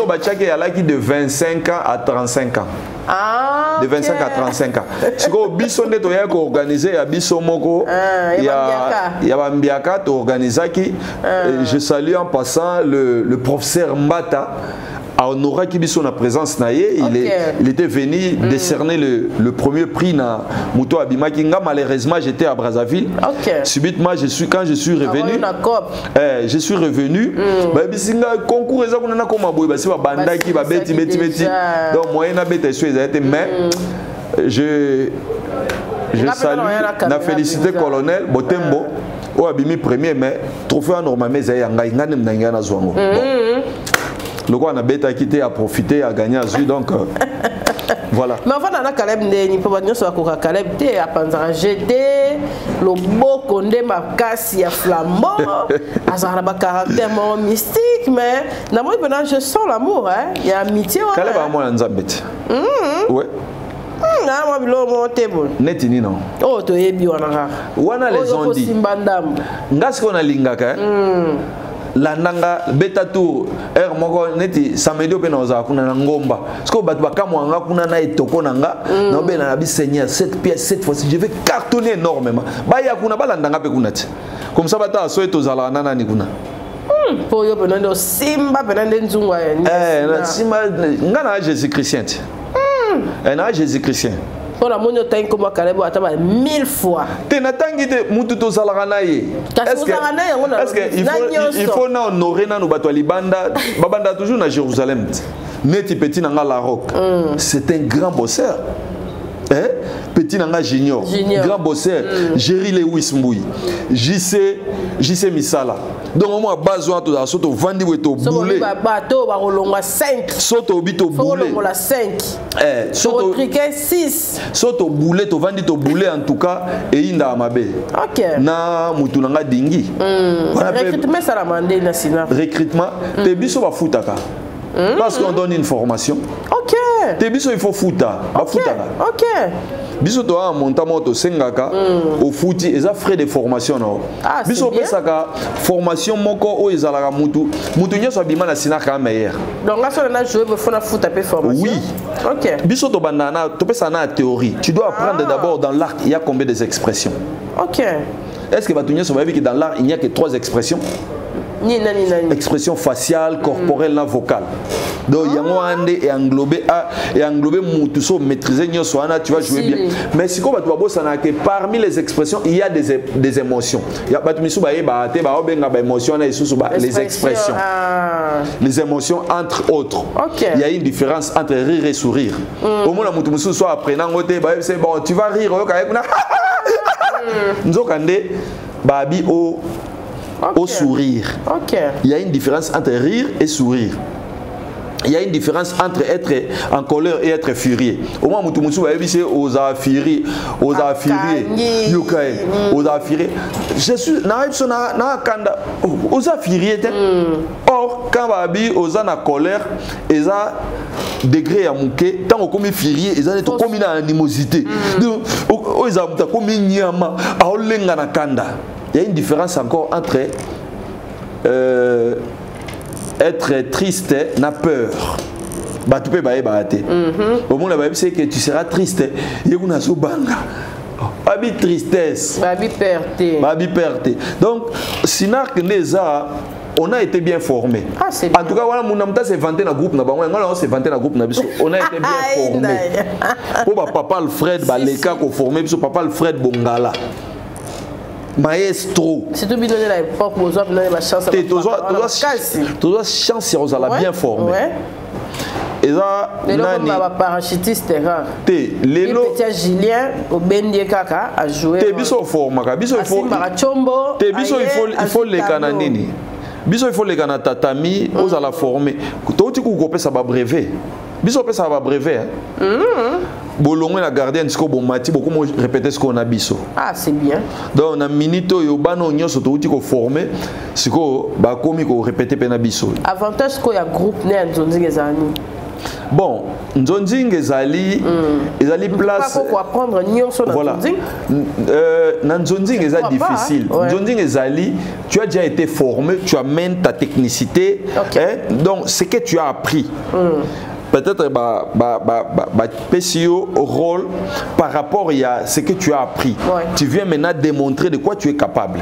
au bachaki alaki de 25 ans à 35 ans. Ah, de 25 à 35 ans. Si vous avez organisé à Bissomoko, il y a Bambiaka, je salue en passant le professeur Mbata. À Honora Kibiso na présence naie, il était venu décerner le premier prix na Muto Abimaki. Malheureusement, j'étais à Brazzaville. Subitement, quand je suis revenu, je suis revenu. Concours ezakuna comme aboy basi ba bandaki ba beti. Donc moyen na beta so ezate mais je salue na félicité colonel Botembo au Abimi premier mais trophée normalement ezaya ngai ngane mnanga na zwango. Le quoi on a bêta quitté à profiter à gagner à Zui donc voilà. Mais enfin dans la Caleb ni pas dire soit coca Caleb té à panzara jeté le beau condé ma casse ya flambeau azara ba caractère mystique mais na moi pendant je sens l'amour hein il y a amitié ouais. Caleb a moi nzambet. Ouais. Na moi bilo monter bon. Netini non. Oh to yebi wana les on dit. Ngas ko na lingaka la nanga beta tour moko neti samedi pe na oza kuna na ngomba parce batu bakamwanga kuna na etoko nanga na be na bi seigneur cette pièce cette fois-ci je vais cartonner énormément ba ya kuna balandanga pe kuna ti comme ça bata so etozala nana ni kuna po yo penando simba penande nzungwa na simba ngana Jésus chrétien na Jésus chrétien. Pour la monnaie, tu as comme Caleb, tu as 1000 fois. Tu n'as pas dit que tu as dit est-ce qu'il faut honorer nos batois banda babanda toujours à Jérusalem. Neti petit nanga la rock. C'est un grand bosseur. Petit nanga junior. Grand bosseur. Jerry Lewis Mbouy. JC Misala. Donc moi besoin de soto vandi weto boulé. Bateau ba rolonga 5. Soto bito boulé. Rolonga 5. Soto triquet 6. Soto boulé to vandi to boulé en tout cas et inda mabe. OK. Na mutu nanga dingi. Recrutement ça la mandé na sina. Recrutement te biso ba futaka. Parce qu'on donne une formation. OK. Te biso il faut futa. Ba futaka. OK. Biso to a montamo to sengaka au fouti eza frais de formation no. Biso pesaka formation moko o ezalaka mutu nyoso bima na sinaka meilleur. Donc là sur na jouer pour faire foot pe formation. Oui. OK. Biso to bandana to pesa na théorie. Tu dois apprendre d'abord dans l'art il y a combien des expressions. OK. Est-ce que batunyo so babi que dans l'art il n'y a que 3 expressions? Ni. Expression faciale, corporelle, la vocale. Donc il y a un et englobé mutuso maîtriser nyoso ana tu vas jouer bien. Mais si quoi tu vas bosser que parmi les expressions il y a des émotions. Il y a batumisu ba eba te ba obenga ba émotion na isusu ba les expressions. Les émotions entre autres. Okay. Il y a une différence entre rire et sourire. Au moins la mutumisu soit apprenant ngote ba c'est bon tu vas rire kana. Nzokande babi au sourire. Okay. Il y a une différence entre rire et sourire. Il y a une différence entre être en colère et être furieux. Au moins, Moutoumousou va éviter aux affirés, je suis aux affirés. Or, quand Babi aux en colère, ils ont degré à mouquer, tant qu'on est furieux, ils ont comme une animosité. Ils ont comme une nyama, il y a une différence encore entre être triste n'a peur. Bah tu peux bailler baate. Au moins la Bible c'est que tu seras triste. Yekuna so banga. babi tristesse, babi perte. Donc Sinar Neza, on a été bien formé. Ah, c'est en tout cas, voilà, mon amta s'est vanté dans le groupe, on s'est vanté dans le groupe, on a été bien formé. Pour papa Alfred, Baleka, qu'on formé, papa Alfred Bongala. Maestro. C'est tout bien donné à l'époque, vous avez donné la chance. Tu dois chance, on a bien formé. Et là, nani parachutiste rare. Lelo petit Julien au Bendie Kaka a joué. Te biso forma ka biso il faut les cananini. Biso il faut les canana tatami aux à la former. Toti ku kopé ça ba brevet. Biso pe ça ba brevet. Bolongo la gardien disco bon mati beaucoup répéter ce qu'on a biso. Ah c'est bien. Donc na minito yo bano nyoso toti ko former siko ba komi ko répéter pe na biso. Avantage ko ya groupe né Nzonzi Ngezani. Bon, Nzonzi Ngezali ezali place pas pour apprendre nyonso na Nzonzi. Na Nzonzi Ngezali difficile. Nzonzi Ngezali, tu as déjà été formé, tu amènes ta technicité. Donc ce que tu as appris. Peut-être PCO rôle par rapport à ce que tu as appris. Tu viens maintenant démontrer de quoi tu es capable.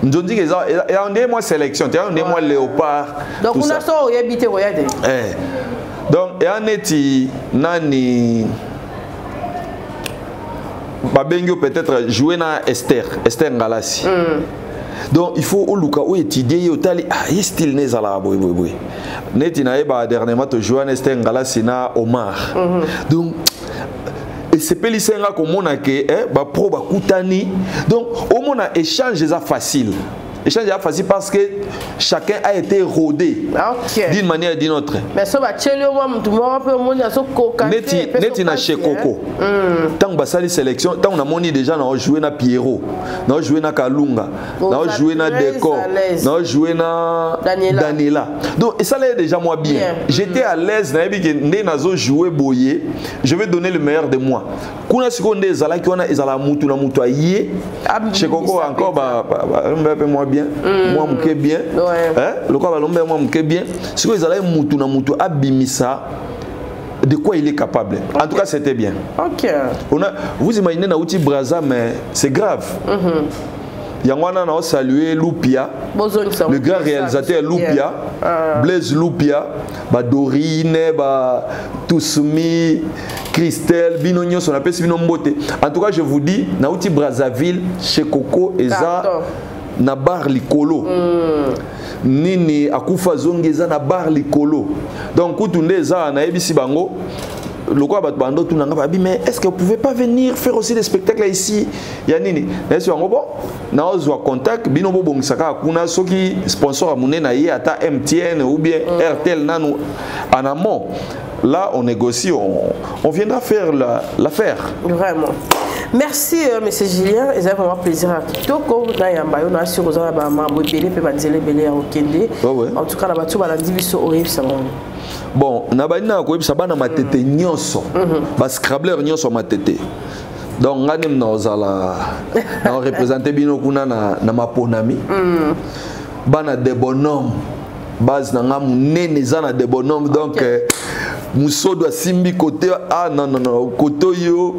Nous dit que on est moi sélection, on est moi léopard. Donc on a ça au habité royade. Donc et en est nani Babengio peut-être jouer na Esther Ngalassi. Donc il faut au luka ou étudier au tali il style né zala boy neti na eba dernièrement to jouer na Esther Ngalassi na Omar. Donc et c'est pelisenga comme on a que ba pro ba kutani. Donc au moins échange est facile. Échange est facile parce que chacun a été rodé d'une manière ou d'une autre. Mais ça va tchelé moi tout le monde a so coca. Neti na chez Coco. Tant ba sali sélection, tant on a moni déjà na jouer na Pierrot, na jouer na Kalunga, na jouer na Décor, na jouer na Daniela. Donc et ça là déjà moi bien. J'étais à l'aise na ebi que ndé nazo jouer boyer, je vais donner le meilleur de moi. Kuna seconde zala ki wana ezala mutu na mutu aye. Chez Coco encore ba moi bien, moi mouké bien, le quoi va l'ombre moi mouké bien. Ce que ils allaient moutou na moutou abimisa, de quoi il est capable. En tout cas, c'était bien. Vous imaginez na outil Braza, mais c'est grave. Yangwana na salué Lupia, le grand réalisateur Lupia, Blaise Lupia, Dorine, Toussoumi, Christelle, Binonio, on appelle ça Binombote. En tout cas, je vous dis, na outil Brazzaville, chez Coco, Eza. Na bar likolo nini akufa zongeza na bar likolo donc kutunde za na ebisi bango lokwa bat bando tunanga ba mais est-ce que vous pouvez pas venir faire aussi des spectacles ici ya nini na esi bango bon na ozwa contact bino bo bongisaka kuna soki sponsor amune na ye ata MTN ou bien RTL nanu en amont. Là, on négocie, on viendra faire l'affaire. Vraiment. Merci, M. Julien. C'est vraiment un plaisir à Kitoko. En tout cas, bon, on a matete nyonso. Ba scrabler nyonso matete. Donc, on représente bino kuna na maponami. Bana de bonhomme. Base na nene zana de bonhomme. Donc, Mousso doit simbi côté non côté yo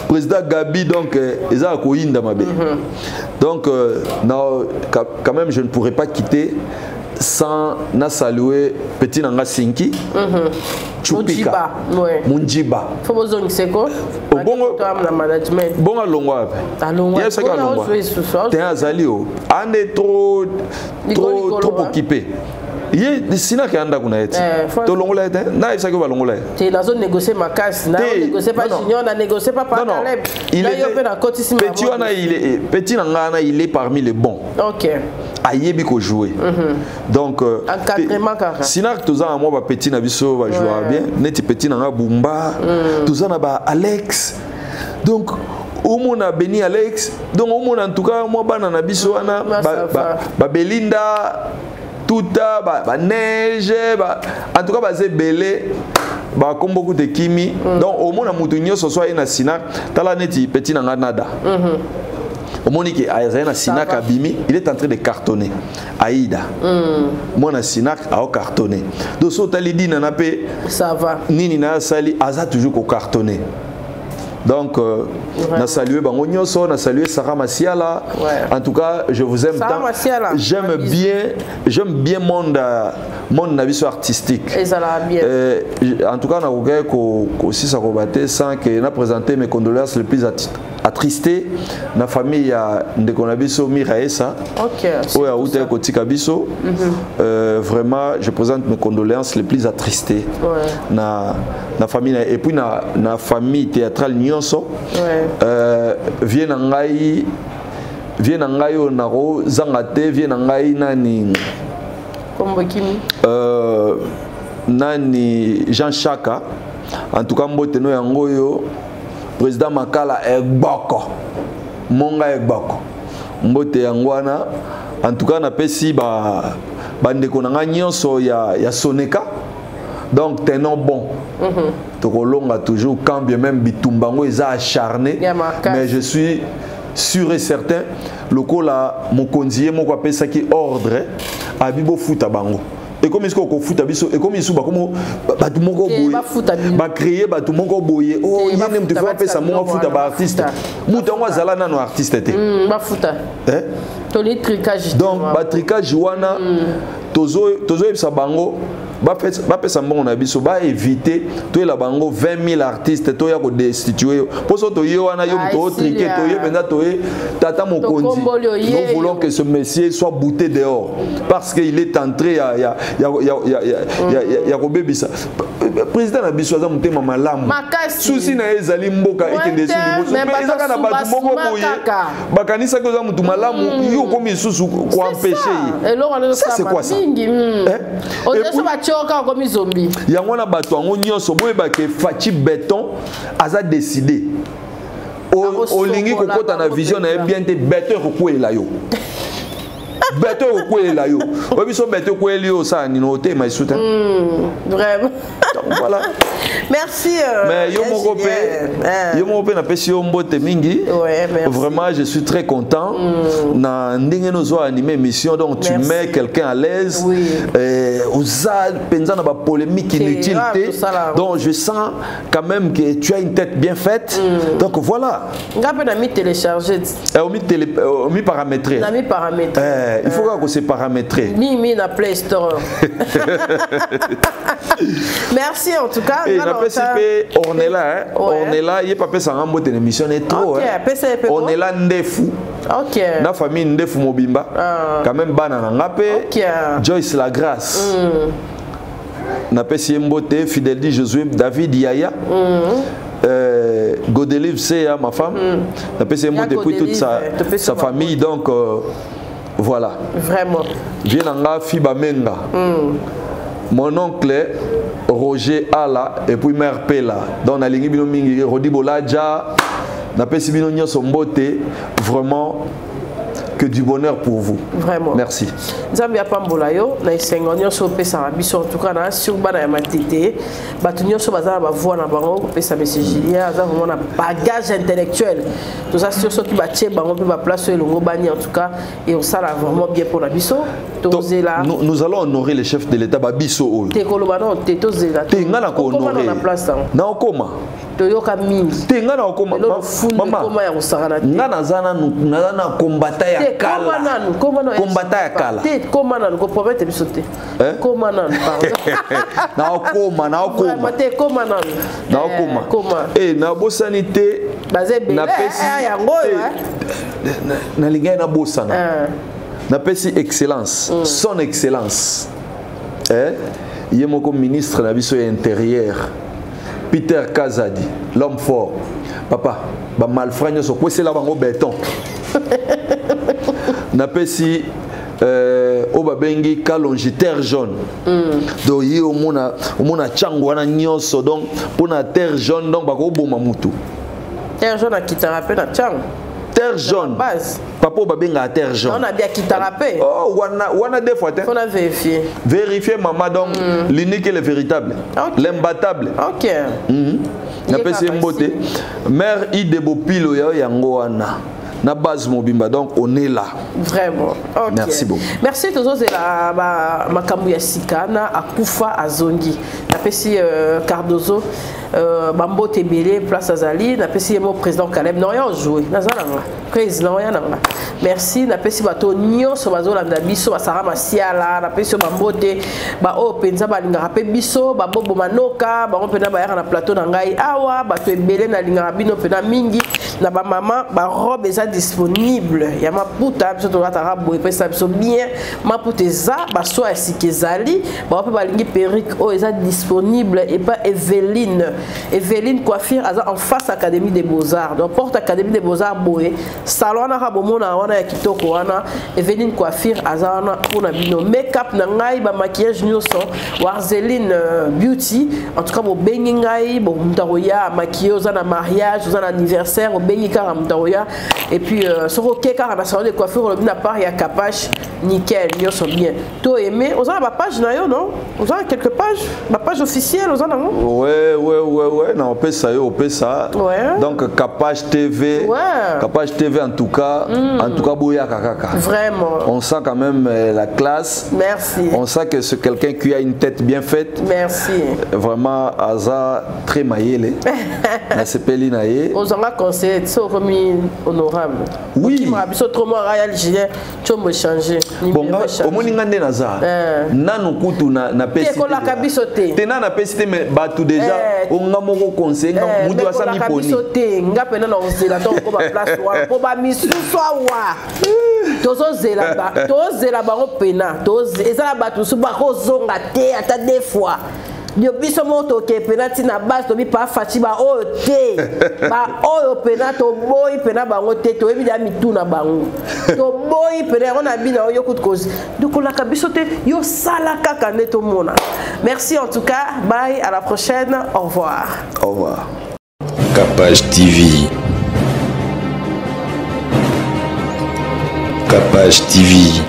président Gabi donc ils a koinda mabe. Donc non, quand même je ne pourrais pas quitter sans na saluer petit nanga Sinki. Chupika. Munjiba. Faut besoin de seko. Bongo na management. Bongo longwa. Yes ça longwa. T'es azalio. On est trop occupé. Il est Sina qui anda kuna eti. To longola ete. Na isa ko ba longola. Tu na zone négocier ma casse, na négocier pas Junior, na négocier pas Caleb. Il est petit wana il est petit nanga il est parmi les bons. OK. Ayebi ko jouer. Donc encadrement kaka. Sina toza na moi ba petit na biso va jouer bien. Neti petit nanga Bumba. Toza na ba Alex. Donc au monde a béni Alex. Donc au monde en tout cas moi bana na biso wana ba Belinda Touta, neige, en tout cas, c'est belé, comme beaucoup de kimi. Donc, au moins, on ce soit un Sinac, t'as neti petit nada. Au moins, il y a un Sinac abimi, il est en train de cartonner. Aïda. Moi, un Sinac a cartonné. Donc, si tu as dit, ça va. Nini na sali, aza toujours cartonné. Donc, na salué Bango Nyonso, na salué Sarah Masiala. Ouais. En tout cas, je vous aime Sarah tant. Masiala. J'aime bien monde nabiso artistique. Et ça l'a bien. En tout cas, on a regardé aussi ça rebatté sans que na présenté mes condoléances les plus attristé na famille ya ndeko na biso Miraesa. OK. Oya outé kotika biso. Vraiment, je présente mes condoléances les plus attristées. Ouais. Na famille et puis na famille théâtrale Nyonso. Ouais. Viens ngai onaro zangate viens ngai nani Kombo Kimi. Nani Jean Chaka. En tout cas mbote no yango yo président Makala Egboko. Monga Egboko. Mbote yangwana. En tout cas na pesi ba ndeko nanga nyonso ya Soneka. Donc tenons bon. Tokolonga toujours quand bien même bitumbango est acharné. Mais je suis sûr et certain le là mon conseiller mon appelle ça qui ordre à bibo futa bango. Et comme est-ce qu'on fout à biso et comme ils sont comme batu moko boye ba créer batu moko boye oh il n'aime te faire ça mon fout à artiste mutango zala nano artiste te ba futa to les tricage donc ba tricage wana tozo sa bango ba pesa mbongo na biso ba éviter to la bango 20 000 artistes to ya ko destituer poso to yo wana yo to triquer to yo benda to tata mokonzi nous voulons que ce monsieur soit bouté dehors parce qu'il est entré ya kobebisa président na biso za mutema malamu susi na ezali mboka ekende sudi mais ezaka na batu moko boye bakanisa ko za mutu malamu yo komi susu ko empêcher ça c'est quoi ça comme zombie. Il y a un bateau en oignon, so boy baké Fachi Béton, a décidé. Au lingi kokota na vision na bien te béton kokwe la yo. Béton kokwe la yo. Obi so béton kokwe yo ça ni noté mais soutien. Vraiment. Donc voilà. Merci. Mais yo mon pe na pesi yo mbote mingi. Ouais, merci. Vraiment, je suis très content. Na ndenge no zo animer émission donc tu mets quelqu'un à l'aise. Oui. Oza penza na ba polémique inutile. Donc je sens quand même que tu as une tête bien faite. Donc voilà. Ngape na mi télécharger. On mi paramétrer. Na mi paramétrer. Il faut que c'est paramétré. Mi na Play Store. Merci en tout cas. Et on est là, hein? On est là, il n'y a pas de en mode émission est trop. On est là ndefu. OK. La famille ndefu mobimba. Quand même banana ngapé. Joyce la grâce. Na pesi mbote fidèle dit Josué David Yaya. Godelive c'est ma femme. Na pesi mbote depuis toute sa famille donc voilà. Vraiment. Viens nga Fiba Menga. Mon oncle Roger Ala et puis mère Pela. Donc na lingi bino mingi Rodi Boladja na pesi bino nyonso mbote vraiment que du bonheur pour vous. Vraiment. Merci. Nzambi apambola yo na isengo nyonso pesa biso en tout cas na sur bana ya matete batu nyonso bazala ba voix na bango pesa message ya za vraiment na bagage intellectuel. Tout ça sur ceux qui ba tie bango pe ba place elongo bani en tout cas et on sala vraiment bien pour la biso. Tozela. Nous allons honorer le chef de l'état ba biso o. Te koloba non te tozela. Te ngana ko honorer. Na okoma. Toyoka mingi. Te ngana okoma. Mama. Ngana zana na kombata ya kala. Kombata ya kala. Te koma nanu ko promettre biso te. Koma nanu pardon. Na okoma. Te koma nanu. Na okoma. Koma. Na bosanité. Na pesi yango na linga na bosana. Na pesi excellence, son excellence. Yemoko ministre na biso intérieur. Peter Kazadi, l'homme fort. Papa, ba malfragno so kwese la bango béton. Na pesi oba bengi kalongi terre jaune. Do yi omona chango wana nyonso donc pona terre jaune donc bako boma mutu. Terre jaune a kitarape na chango. Terre jaune. Papa oba benga terre jaune. On a bien kitarape. Oh wana deux fois. On a vérifié. Vérifier maman donc l'unique et le véritable. L'imbattable. OK. Na pesi mbote. Mère Idebo Pilo yango wana. Na base mobimba donc on est là. Vraiment. Okay. Merci beaucoup. Merci tous la makambu ya sikana akufa azongi. Na pesi Cardozo Bambo Tebele, place Azali, n'a pas si mon président Caleb n'aurait joué. Président, merci. N'a pas si bateau Nyon, sur Bazo Landabiso, Basara Masiala, n'a pas si Bambo Te, Bao Penza Balingarape Biso, Babo Bomanoka, Baron Pena Bayar na plateau Nangai Awa, Bato Ebele na Lingarabino Pena Mingi, na ba maman, ba robe est disponible. Yama puta, biso to ratara boy, pe ça biso bien, ma puteza, ba so asikezali, ba pe balingi perruque o est disponible et pas Evelyne. Evelyne coiffure en face Académie des Beaux-Arts. Donc porte Académie des Beaux-Arts boy, salon na rabomona wana ya kitoko wana, Evelyne coiffure azana pour na bino make-up na ngai ba maquillage nyoso, Warzeline beauty, en tout cas bo bengi ngai, bo mutaroya maquilleuse na mariage, na anniversaire, bengi kara mutaroya et puis sur OK car na salon de coiffure le na part ya capache nickel nyoso bien. To aimé, on a ma page na yo non? On a quelques pages, ma page officielle on a non? Ouais, non, on peut ça, Ouais. Donc Capache TV, ouais. Capache TV en tout cas Boya Kakaka. Vraiment. On sent quand même la classe. Merci. On sent que c'est quelqu'un qui a une tête bien faite. Merci. Vraiment, Aza très maillé. Na sepeli naie. On s'en a conseillé, c'est honorable. Oui. Qui m'a dit autrement Royal Julien, tu me changer. Bon, au moins ngande naza. Nanu kutu na pesi. Ko la kabisote. Tena na pesi mais batu déjà on nga moko conseil nga mutu asami poni. Kabisote nga pena na ozela donc ko ba place wa ko ba misusu wa. Tozo zela bango pena. Tozo ezala batu su ba ko zonga te ata des fois. Dio biso moto ke penalty na base to bi pa fati ba o te ba o penalty to boy pena bango te to ebi da mitu na bango to boy pena on a bi na yo kut cause donc la kabiso te yo sala kaka ne to mona. Merci en tout cas, bye, à la prochaine, au revoir. Au revoir. Capage TV. Capage TV.